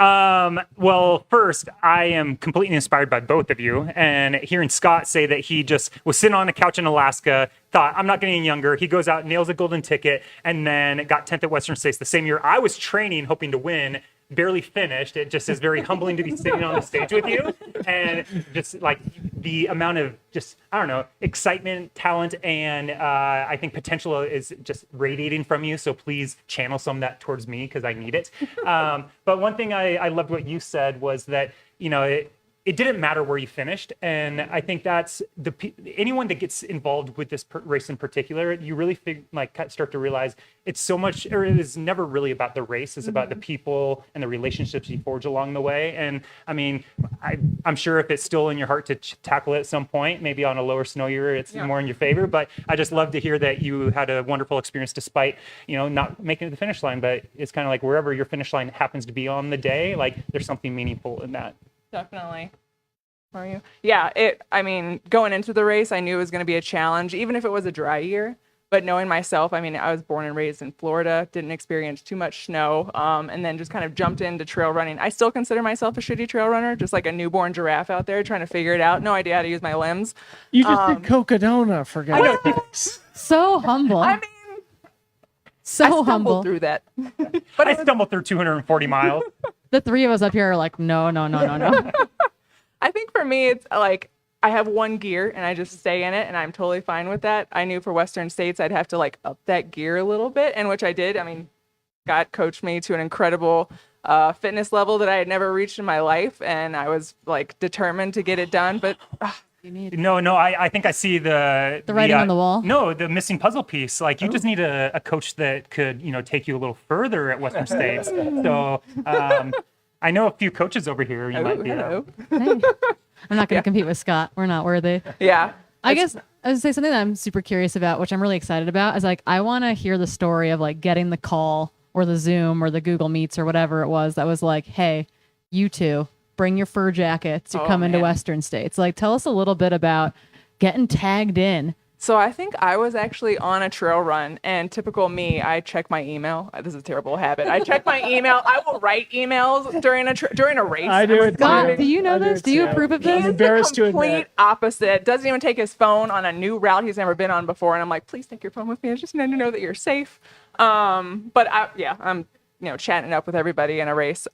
Well, first, I am completely inspired by both of you. And hearing Scott say that he just was sitting on a couch in Alaska, thought, I'm not getting younger. He goes out, nails a golden ticket, and then got 10th at Western States the same year I was training, hoping to win. Barely finished. It just is very humbling to be sitting on the stage with you, and just like the amount of excitement, talent, and I think potential is just radiating from you. So please channel some of that towards me because I need it. But one thing I loved what you said was that it didn't matter where you finished, and I think that's anyone that gets involved with this race in particular, you really start to realize it's so much, or it is never really about the race. It's about the people and the relationships you forge along the way. And I mean, I'm sure if it's still in your heart to tackle it at some point, maybe on a lower snow year, it's more in your favor. But I just love to hear that you had a wonderful experience despite not making it to the finish line. But it's kind of like wherever your finish line happens to be on the day, like there's something meaningful in that. Definitely. Are you? Yeah, going into the race, I knew it was going to be a challenge, even if it was a dry year. But knowing myself, I was born and raised in Florida, didn't experience too much snow, and then just kind of jumped into trail running. I still consider myself a shitty trail runner, just like a newborn giraffe out there trying to figure it out. No idea how to use my limbs. You just did Cocodona, for God's sakes. So humble. I so stumbled humble. through that. But I stumbled through 240 miles. The three of us up here are like, no. I think for me, it's like I have one gear and I just stay in it, and I'm totally fine with that. I knew for Western States I'd have to up that gear a little bit, and which I did. God coached me to an incredible fitness level that I had never reached in my life, and I was determined to get it done. But No, I think I see the writing on the wall. No, the missing puzzle piece. Like you just need a coach that could take you a little further at Western States. So I know a few coaches over here. You might be. Hello. Hey. I'm not going to compete with Scott. We're not worthy. Yeah. I guess I would say something that I'm super curious about, which I'm really excited about, is I want to hear the story of getting the call or the Zoom or the Google Meets or whatever it was that was like, hey, you two, bring your fur jackets. You're coming to Western States. Tell us a little bit about getting tagged in. So I think I was actually on a trail run, and typical me, I check my email. This is a terrible habit. I check my email. I will write emails during a race. I do it Scott, too. do you know I do this? it Do you too. approve of He's this? I'm embarrassed the to complete admit. opposite. Doesn't even take his phone on a new route he's never been on before. And I'm like, please take your phone with me. I just need to know that you're safe. I'm chatting it up with everybody in a race.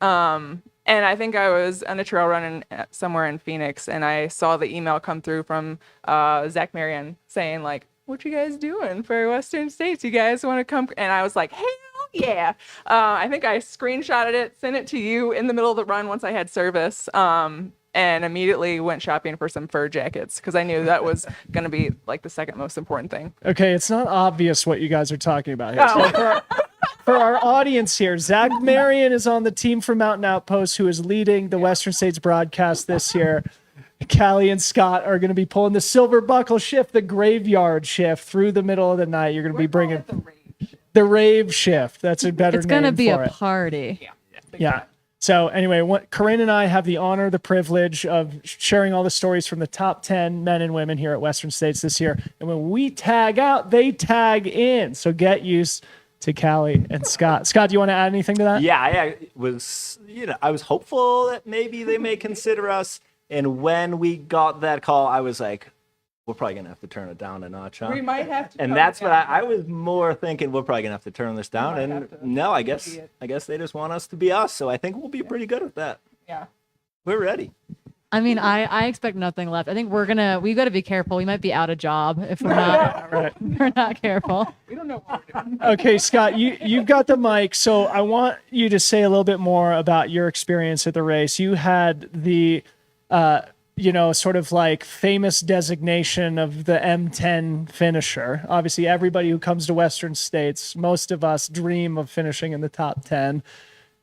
And I think I was on a trail run somewhere in Phoenix, and I saw the email come through from Zach Marion saying what you guys doing for Western States? You guys want to come? And I was like, hell yeah. I think I screenshotted it, sent it to you in the middle of the run once I had service, and immediately went shopping for some fur jackets because I knew that was going to be the second most important thing. Okay, it's not obvious what you guys are talking about here. So for our audience here, Zach Marion is on the team from Mountain Outpost, who is leading the Western States broadcast this year. Callie and Scott are going to be pulling the silver buckle shift, the graveyard shift through the middle of the night. You're going to be bringing the rave shift. That's a better It's name gonna be for a it. party. Yeah. So anyway, Corrine and I have the honor, the privilege of sharing all the stories from the top 10 men and women here at Western States this year. And when we tag out, they tag in. So get used to Callie and Scott. Scott, do you want to add anything to that? Yeah, I was, I was hopeful that maybe they may consider us. And when we got that call, I was like, we're probably gonna have to turn it down a notch, huh? We might have to. And come that's what down. I was more thinking. We're probably gonna have to turn this down. might And have to. no, I guess they just want us to be us. So I think we'll be pretty good at that. Yeah. We're ready. I mean, I expect nothing left. I think we've got to be careful. We might be out of job if we're not we're not careful. We don't know what we're doing. Okay, Scott, you've got the mic. So I want you to say a little bit more about your experience at the race. You had the sort of like famous designation of the M10 finisher. Obviously, everybody who comes to Western States, most of us dream of finishing in the top 10.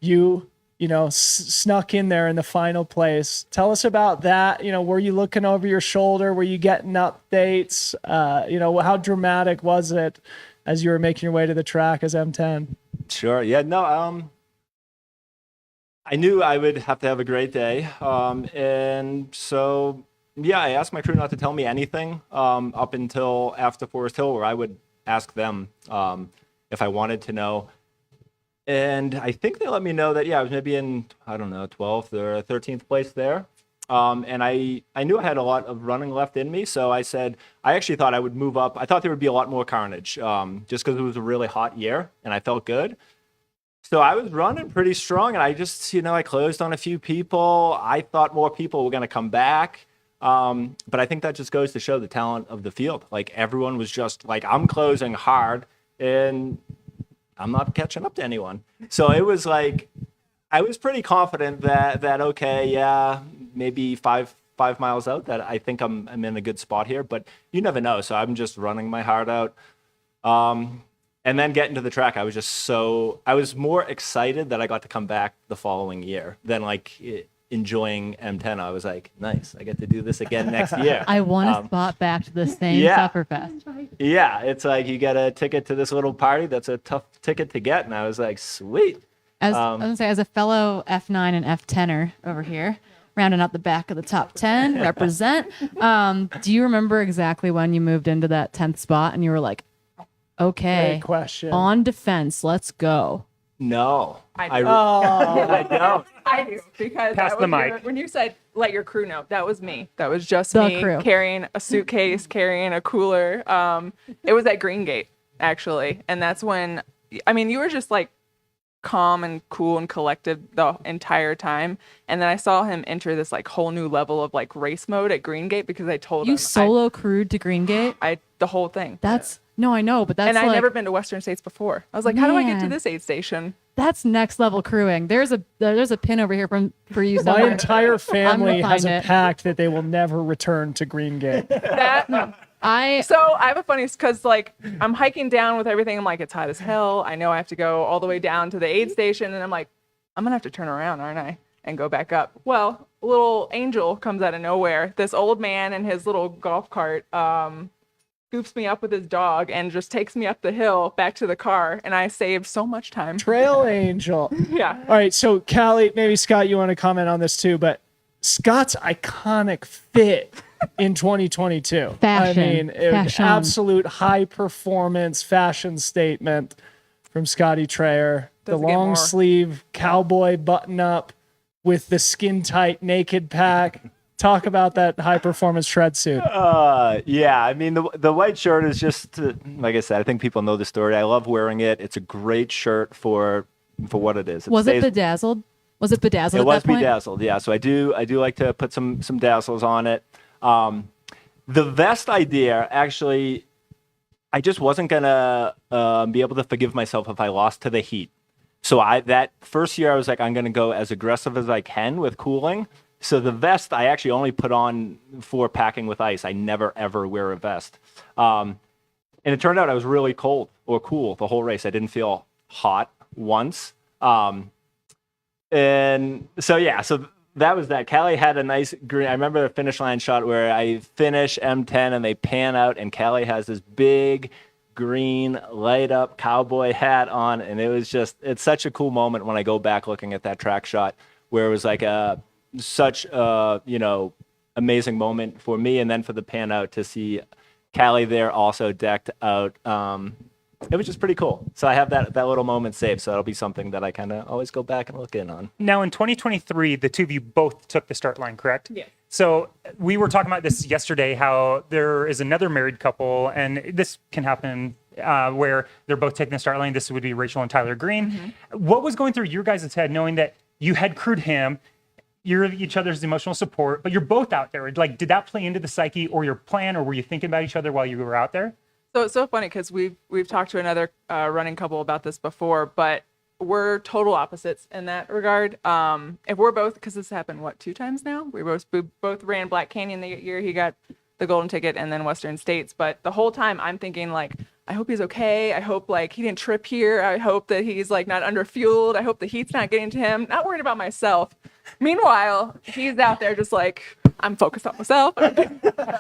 You snuck in there in the final place. Tell us about that. Were you looking over your shoulder? Were you getting updates? How dramatic was it as you were making your way to the track as M10? Sure. Yeah. No. I knew I would have to have a great day. And so, yeah, I asked my crew not to tell me anything up until after Forest Hill, where I would ask them if I wanted to know. And I think they let me know that, I was maybe in, 12th or 13th place there. And I knew I had a lot of running left in me. So I said, I actually thought I would move up. I thought there would be a lot more carnage just because it was a really hot year and I felt good. So I was running pretty strong, and I just, I closed on a few people. I thought more people were going to come back. But I think that just goes to show the talent of the field. Like, everyone was just like, I'm closing hard, and I'm not catching up to anyone. So it was like, I was pretty confident that okay, yeah, maybe five miles out, that I think I'm in a good spot here. But you never know. So I'm just running my heart out. And then getting to the track, I was more excited that I got to come back the following year than enjoying M10. I was like, nice, I get to do this again next year. I won a spot back to the same Sufferfest. Yeah, it's like you get a ticket to this little party that's a tough ticket to get. And I was like, sweet. I was gonna say, as a fellow F9 and F10er over here, rounding out the back of the top 10, represent. Do you remember exactly when you moved into that 10th spot and you were like, okay, Great question. on defense, let's go? No. I do. I don't. I do, because Pass that the was mic. when you said let your crew know, that was me. That was just The me crew. carrying a suitcase, carrying a cooler. It was at Green Gate, actually, and that's when you were just like calm and cool and collected the entire time, and then I saw him enter this like whole new level of like race mode at Green Gate because I told You him solo crewed to Green Gate? I the whole thing. That's no, I know, but that's and I'd like, never been to Western States before. I was like, how do I get to Man. this aid station? that's next level crewing. There's a pin over here for you My somewhere. entire family has find a it. pact that they will never return to Green Gate. That So I have a funny, because like I'm hiking down with everything. I'm like, it's hot as hell. I know I have to go all the way down to the aid station, and I'm like, I'm gonna have to turn around, aren't I, and go back up. Well, a little angel comes out of nowhere. This old man in his little golf cart scoops me up with his dog and just takes me up the hill back to the car, and I saved so much time. Trail Angel. Yeah. All right, so Callie, maybe Scott, you want to comment on this too, but Scott's iconic fit in 2022. Fashion. I mean, it was Fashion. absolute high performance fashion statement from Scotty Trayer. The Doesn't get long more. sleeve cowboy button up with the skin tight naked pack. Talk about that high performance shred suit. Yeah, I mean, the white shirt is just, like I said, I think people know the story. I love wearing it. It's a great shirt for what it is. was it stays- bedazzled? Was it bedazzled? It at was that point? bedazzled, yeah. So I do like to put some dazzles on it. The vest idea, actually, I just wasn't gonna be able to forgive myself if I lost to the heat. So that first year I was like, I'm gonna go as aggressive as I can with cooling. So the vest I actually only put on for packing with ice. I never ever wear a vest. And it turned out I was really cold or cool the whole race. I didn't feel hot once. And so, yeah, so that was that. Callie had a nice green. I remember the finish line shot where I finish M10 and they pan out, and Callie has this big green light up cowboy hat on. And it was just, it's such a cool moment when I go back looking at that track shot where it was like such a, amazing moment for me. And then for the pan out to see Callie there also decked out. It was just pretty cool. So I have that little moment saved. So it'll be something that I kind of always go back and look in on. Now in 2023, the two of you both took the start line, correct? Yeah. So we were talking about this yesterday, how there is another married couple, and this can happen where they're both taking the start line. This would be Rachel and Tyler Green. Mm-hmm. What was going through your guys' head knowing that you had crewed him, you're each other's emotional support, but you're both out there? Like, did that play into the psyche or your plan, or were you thinking about each other while you were out there? So it's so funny because we've talked to another running couple about this before, but we're total opposites in that regard. If we're both, because this happened, 2 times now? We both ran Black Canyon the year he got the golden ticket, and then Western States. But the whole time I'm thinking, like, I hope he's okay. I hope, like, he didn't trip here. I hope that he's, like, not underfueled. I hope the heat's not getting to him. Not worried about myself. Meanwhile, he's out there just like, I'm focused on myself,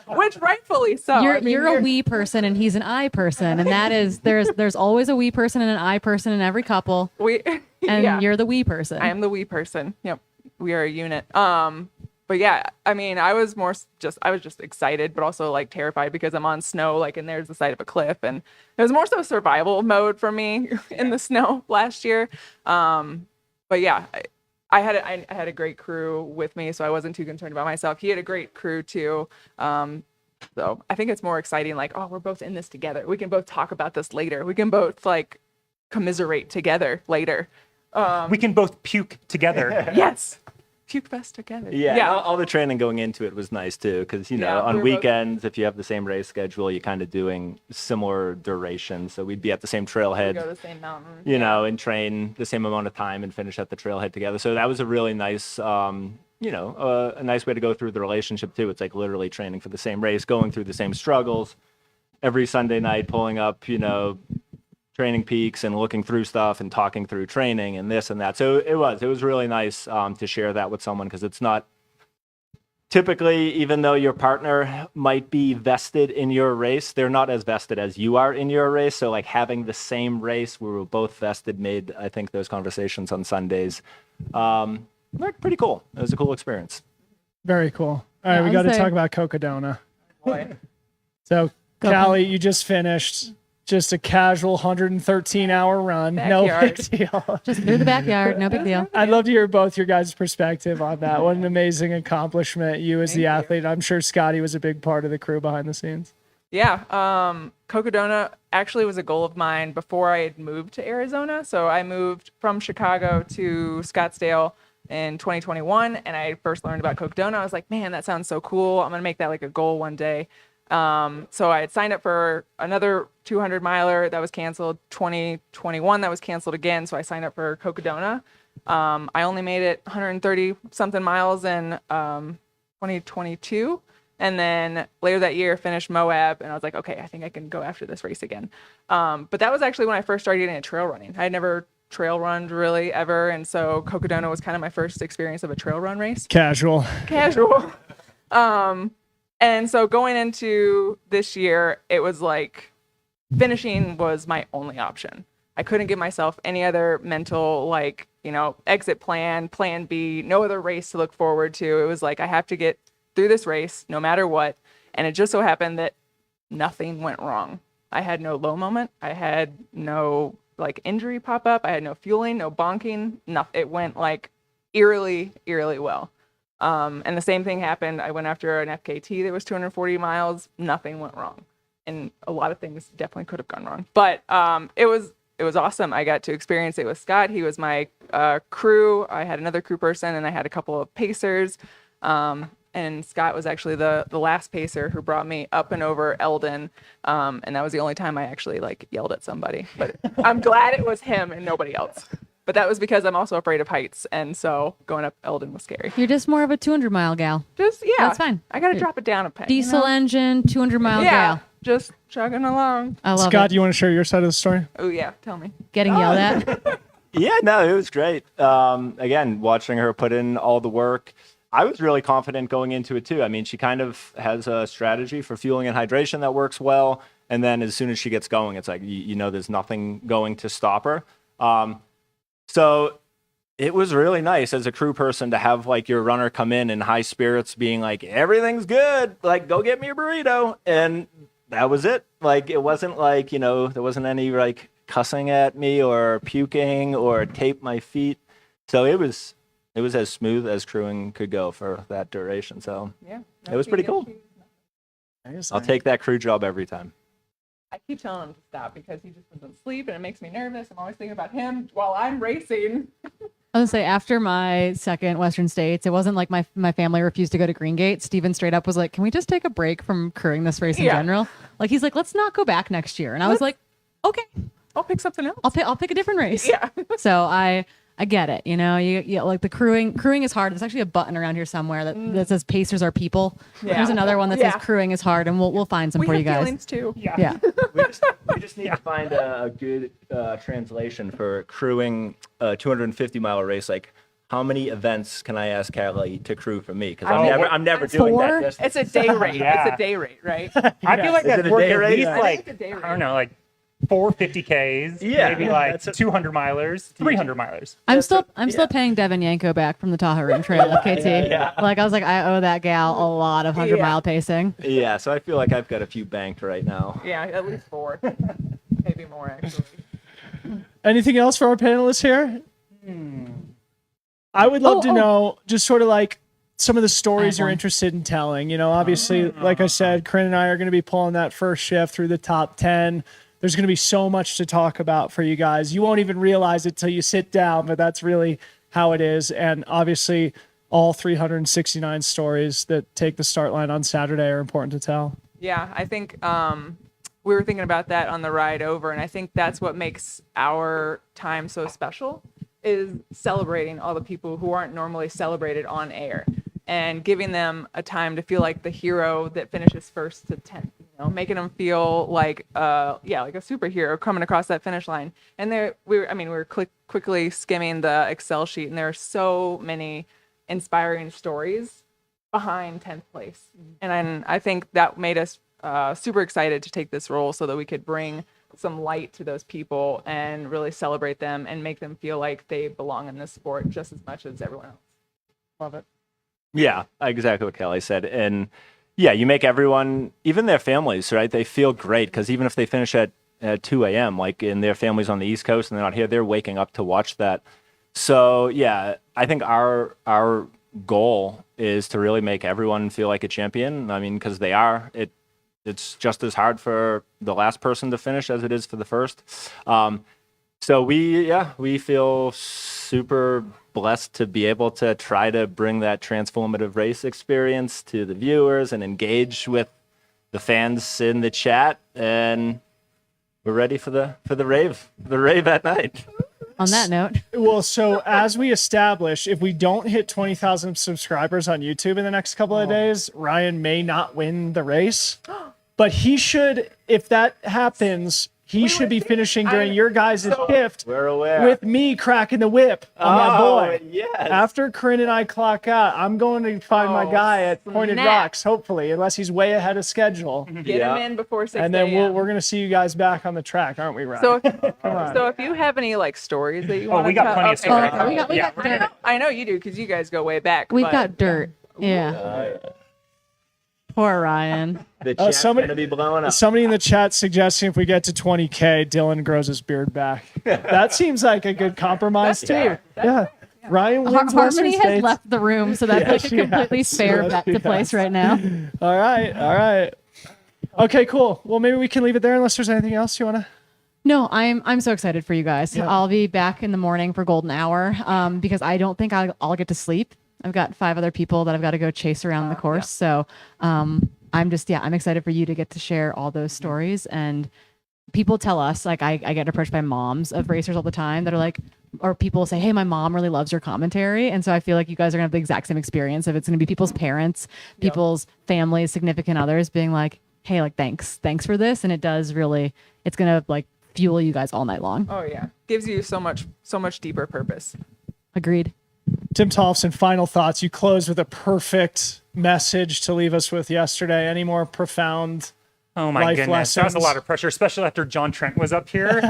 which rightfully so. You're a we person and he's an I person, and that is there's always a we person and an I person in every couple. You're the we person. I am the we person. Yep, we are a unit. But yeah, I mean, I was just excited, but also like terrified because I'm on snow, like, and there's the side of a cliff, and it was more so survival mode for me in the snow last year. But yeah. I had a great crew with me, so I wasn't too concerned about myself. He had a great crew too. So I think it's more exciting, like, oh, we're both in this together. We can both talk about this later. We can both like commiserate together later. We can both puke together. Yes. Puke fest together. Yeah. All the training going into it was nice too, because on weekends, if you have the same race schedule, you're kind of doing similar duration. So we'd be at the same trailhead, go to the same mountain, and train the same amount of time and finish at the trailhead together. So that was a really nice, a nice way to go through the relationship too. It's like literally training for the same race, going through the same struggles every Sunday night, pulling up, training peaks and looking through stuff and talking through training and this and that. So it was really nice to share that with someone, because it's not typically, even though your partner might be vested in your race, they're not as vested as you are in your race. So like having the same race where we're both vested made, I think, those conversations on Sundays pretty cool. It was a cool experience. Very cool. All right, we got to talk about Cocodona. Boy. So Callie, you just finished just a casual 113-hour run. Backyard. No big deal. Just through the backyard, no big deal. I'd love to hear both your guys' perspective on that. What an amazing accomplishment. You as the athlete. I'm sure Scotty was a big part of the crew behind the scenes. Yeah. Cocodona actually was a goal of mine before I had moved to Arizona. So I moved from Chicago to Scottsdale in 2021, and I first learned about Cocodona. I was like, man, that sounds so cool. I'm going to make that like a goal one day. So I had signed up for another 200 miler that was canceled, 2021 that was canceled again. So I signed up for Cocodona. I only made it 130 something miles in 2022. And then later that year finished Moab, and I was like, okay, I think I can go after this race again. But that was actually when I first started getting into trail running. I had never trail run really ever. And so Cocodona was kind of my first experience of a trail run race. Casual. And so going into this year, it was like finishing was my only option. I couldn't give myself any other mental, exit plan B, no other race to look forward to. It was like, I have to get through this race no matter what. And it just so happened that nothing went wrong. I had no low moment. I had no injury pop up. I had no fueling, no bonking. Nothing. It went eerily well. And the same thing happened. I went after an FKT that was 240 miles. Nothing went wrong. And a lot of things definitely could have gone wrong. But it was awesome. I got to experience it with Scott. He was my crew. I had another crew person, and I had a couple of pacers. And Scott was actually the last pacer who brought me up and over Eldon. And that was the only time I actually yelled at somebody. But I'm glad it was him and nobody else. But that was because I'm also afraid of heights, and so going up Eldon was scary. You're just more of a 200-mile gal. That's fine. I got to drop it down a peg. Diesel engine, 200-mile gal. just chugging along. I love Scott, it. do you want to share your side of the story? Oh yeah, tell me. Getting yelled at. Yeah, no, it was great. Again, watching her put in all the work, I was really confident going into it too. I mean, she kind of has a strategy for fueling and hydration that works well. And then as soon as she gets going, it's like, you know, there's nothing going to stop her. So it was really nice as a crew person to have like your runner come in high spirits being like, everything's good. Like, go get me a burrito. And that was it. Like, it wasn't like, you know, there wasn't any like cussing at me or puking or tape my feet. So it was as smooth as crewing could go for that duration. So Yeah. it was pretty cool. I'll take that crew job every time. I keep telling him to stop because he just doesn't sleep and it makes me nervous. I'm always thinking about him while I'm racing. I was gonna say, after my second Western States, it wasn't like my family refused to go to Green Gate. Steven straight up was like, "Can we just take a break from crewing this race in general?" Like, he's like, "Let's not go back next year." And I was like, "Okay, I'll pick something else. I'll pick a different race." Yeah. So I get it. You know, you like the crewing is hard. There's actually a button around here somewhere that says "Pacers are people." Yeah. There's another one that Yeah. says "Crewing is hard," and we'll find some We for have you guys. feelings too. Yeah. We just need to find a good translation for crewing a 250-mile race. Like, how many events can I ask Callie to crew for me? Because I'm never doing Four? that distance. It's a day rate. Yeah. It's a day rate, right? I feel like Is it that's a worth day at rate? least I like, think it's a day I don't know, like 450Ks, Yeah. maybe like That's a- 200 milers, 300 milers. I'm still paying Devin Yanko back from the Tahoe Rim Trail at KT. yeah. Like, I was like, I owe that gal a lot of 100-mile Yeah. pacing. Yeah, so I feel like I've got a few banked right now. Yeah, at least 4. Maybe more, actually. Anything else for our panelists here? I would love to know just sort of like some of the stories you're one. interested in telling. You know, obviously, like I said, Corrine and I are going to be pulling that first shift through the top 10. There's going to be so much to talk about for you guys. You won't even realize it till you sit down, but that's really how it is. And obviously, all 369 stories that take the start line on Saturday are important to tell. Yeah, I think we were thinking about that on the ride over, and I think that's what makes our time so special, is celebrating all the people who aren't normally celebrated on air and giving them a time to feel like the hero that finishes first to 10th, you know, making them feel like like a superhero coming across that finish line. And we were quickly skimming the Excel sheet, and there are so many inspiring stories behind 10th place. And I think that made us super excited to take this role so that we could bring some light to those people and really celebrate them and make them feel like they belong in this sport just as much as everyone else. Love it. Yeah, exactly what Callie said. And yeah, you make everyone, even their families, right? They feel great because even if they finish at 2 a.m., like in their families on the East Coast and they're not here, they're waking up to watch that. So yeah, I think our goal is to really make everyone feel like a champion. I mean, because they are. It's just as hard for the last person to finish as it is for the first. So we feel super blessed to be able to try to bring that transformative race experience to the viewers and engage with the fans in the chat. And we're ready for the rave at night. On that note, Well, so as we established, if we don't hit 20,000 subscribers on YouTube in the next couple of days, Ryan may not win the race. But he should, if that happens, he should be finishing during your guys' shift We're aware. with me cracking the whip on my boy. Yes. After Corrine and I clock out, I'm going to find my guy at Pointed snap. Rocks, hopefully, unless he's way ahead of schedule. Get Yeah. them in before 6 And then a.m. we're going to see you guys back on the track, aren't we, Ryan? So, on. so if you have any like stories that you want we got plenty of stories. oh, we got Yeah. dirt. I know you do because you guys go way back. We've but- got dirt. Yeah. Poor Ryan. The chat's somebody- gonna be blowing up. Somebody in the chat suggesting if we get to 20K, Dylan grows his beard back. That seems like a good compromise, too. Yeah. Ryan wins Western Harmony has States. left the room, so that's like a she completely has. fair Yes, bet she to place has. right now. All right. Okay, cool. Well, maybe we can leave it there unless there's anything else you want to. No, I'm so excited for you guys. Yeah. I'll be back in the morning for Golden Hour because I don't think I'll get to sleep. I've got 5 other people that I've got to go chase around the course. So I'm excited for you to get to share all those stories. And people tell us, like I get approached by moms of racers all the time that are like, or people say, hey, my mom really loves your commentary. And so I feel like you guys are gonna have the exact same experience. If it's gonna be people's parents, people's families, significant others being like, hey, like, thanks for this. And it does really, it's going to like fuel you guys all night long. Oh yeah, gives you so much deeper purpose. Agreed. Tim Tollefson, final thoughts. You closed with a perfect message to leave us with yesterday. Any more profound Oh my life goodness, that was a lessons? lot of pressure, especially after John Trent was up here,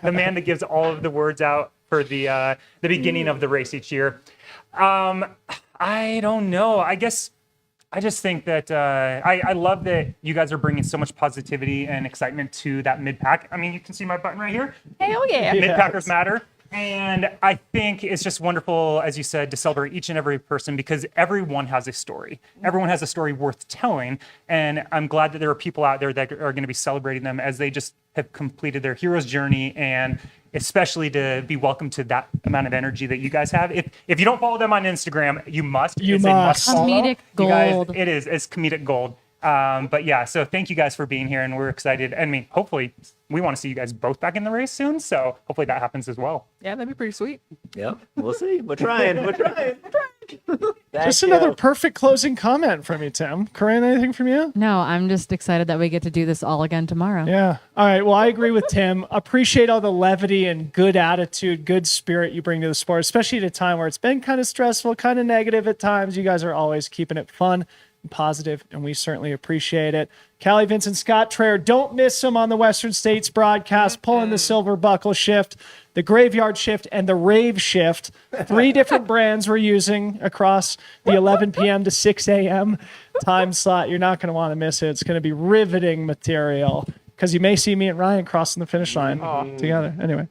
the man that gives all of the words out for the beginning of the race each year. I don't know. I guess I just think that I love that you guys are bringing so much positivity and excitement to that mid pack. I mean, you can see my button right here. Hell yeah. Mid packers matter. And I think it's just wonderful, as you said, to celebrate each and every person because everyone has a story. Everyone has a story worth telling. And I'm glad that there are people out there that are going to be celebrating them as they just have completed their hero's journey, and especially to be welcome to that amount of energy that you guys have. If you don't follow them on Instagram, you must. You It's a must. follow. Comedic You guys, gold. it is. It's comedic gold. But yeah, so thank you guys for being here, and we're excited. I mean, hopefully we want to see you guys both back in the race soon. So hopefully that happens as well. Yeah, that'd be pretty sweet. Yep, we'll see. We're trying. Just another perfect closing comment from you, Tim. Corrine, anything from you? No, I'm just excited that we get to do this all again tomorrow. Yeah. All right. Well, I agree with Tim. Appreciate all the levity and good attitude, good spirit you bring to the sport, especially at a time where it's been kind of stressful, kind of negative at times. You guys are always keeping it fun and positive, and we certainly appreciate it. Callie, Vinson, Scott, Traer, don't miss them on the Western States broadcast, pulling the silver buckle shift, the graveyard shift, and the rave shift. 3 different brands we're using across the 11 p.m. to 6 a.m. time slot. You're not going to want to miss it. It's going to be riveting material because you may see me and Ryan crossing the finish line together. Anyway,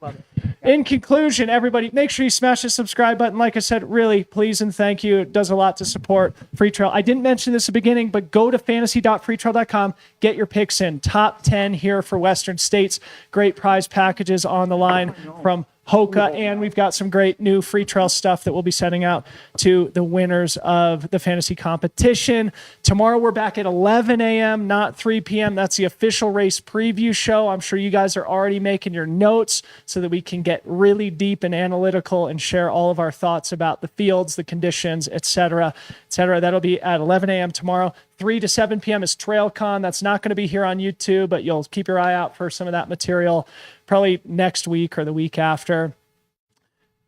in conclusion, everybody, make sure you smash the subscribe button. Like I said, really, please and thank you. It does a lot to support Freetrail. I didn't mention this at the beginning, but go to fantasy.freetrail.com. Get your picks in. Top 10 here for Western States. Great prize packages on the line from Hoka, and we've got some great new Freetrail stuff that we'll be sending out to the winners of the fantasy competition. Tomorrow we're back at 11 a.m., not 3 p.m. That's the official race preview show. I'm sure you guys are already making your notes so that we can get really deep and analytical and share all of our thoughts about the fields, the conditions, etc., etc. That'll be at 11 a.m. tomorrow. 3 to 7 p.m. is TrailCon. That's not going to be here on YouTube, but you'll keep your eye out for some of that material probably next week or the week after.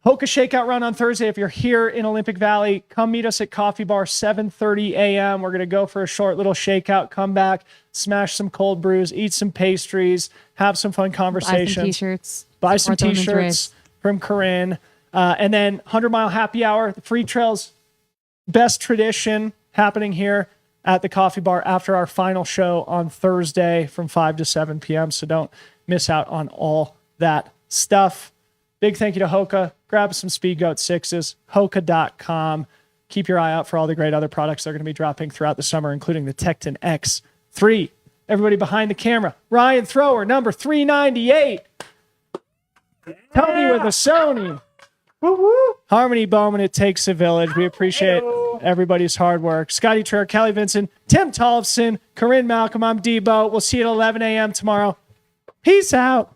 Hoka Shakeout Run on Thursday. If you're here in Olympic Valley, come meet us at Coffee Bar, 7:30 a.m. We're going to go for a short little shakeout, come back, smash some cold brews, eat some pastries, have some fun Buy conversations. some t-shirts. Buy some support the women's t-shirts race. from Corrine. And then 100 Mile Happy Hour, the Freetrail's best tradition happening here at the Coffee Bar after our final show on Thursday from 5 to 7 p.m. So don't miss out on all that stuff. Big thank you to Hoka. Grab some Speed Goat 6s, Hoka.com. Keep your eye out for all the great other products they're going to be dropping throughout the summer, including the Tecton X3. Everybody behind the camera. Ryan Thrower, number 398. Tony with a Sony. Harmony Bowman, it takes a village. We appreciate everybody's hard work. Scotty Traer, Callie Vinson, Tim Tollefson, Corrine Malcolm, I'm Debo. We'll see you at 11 a.m. tomorrow. Peace out.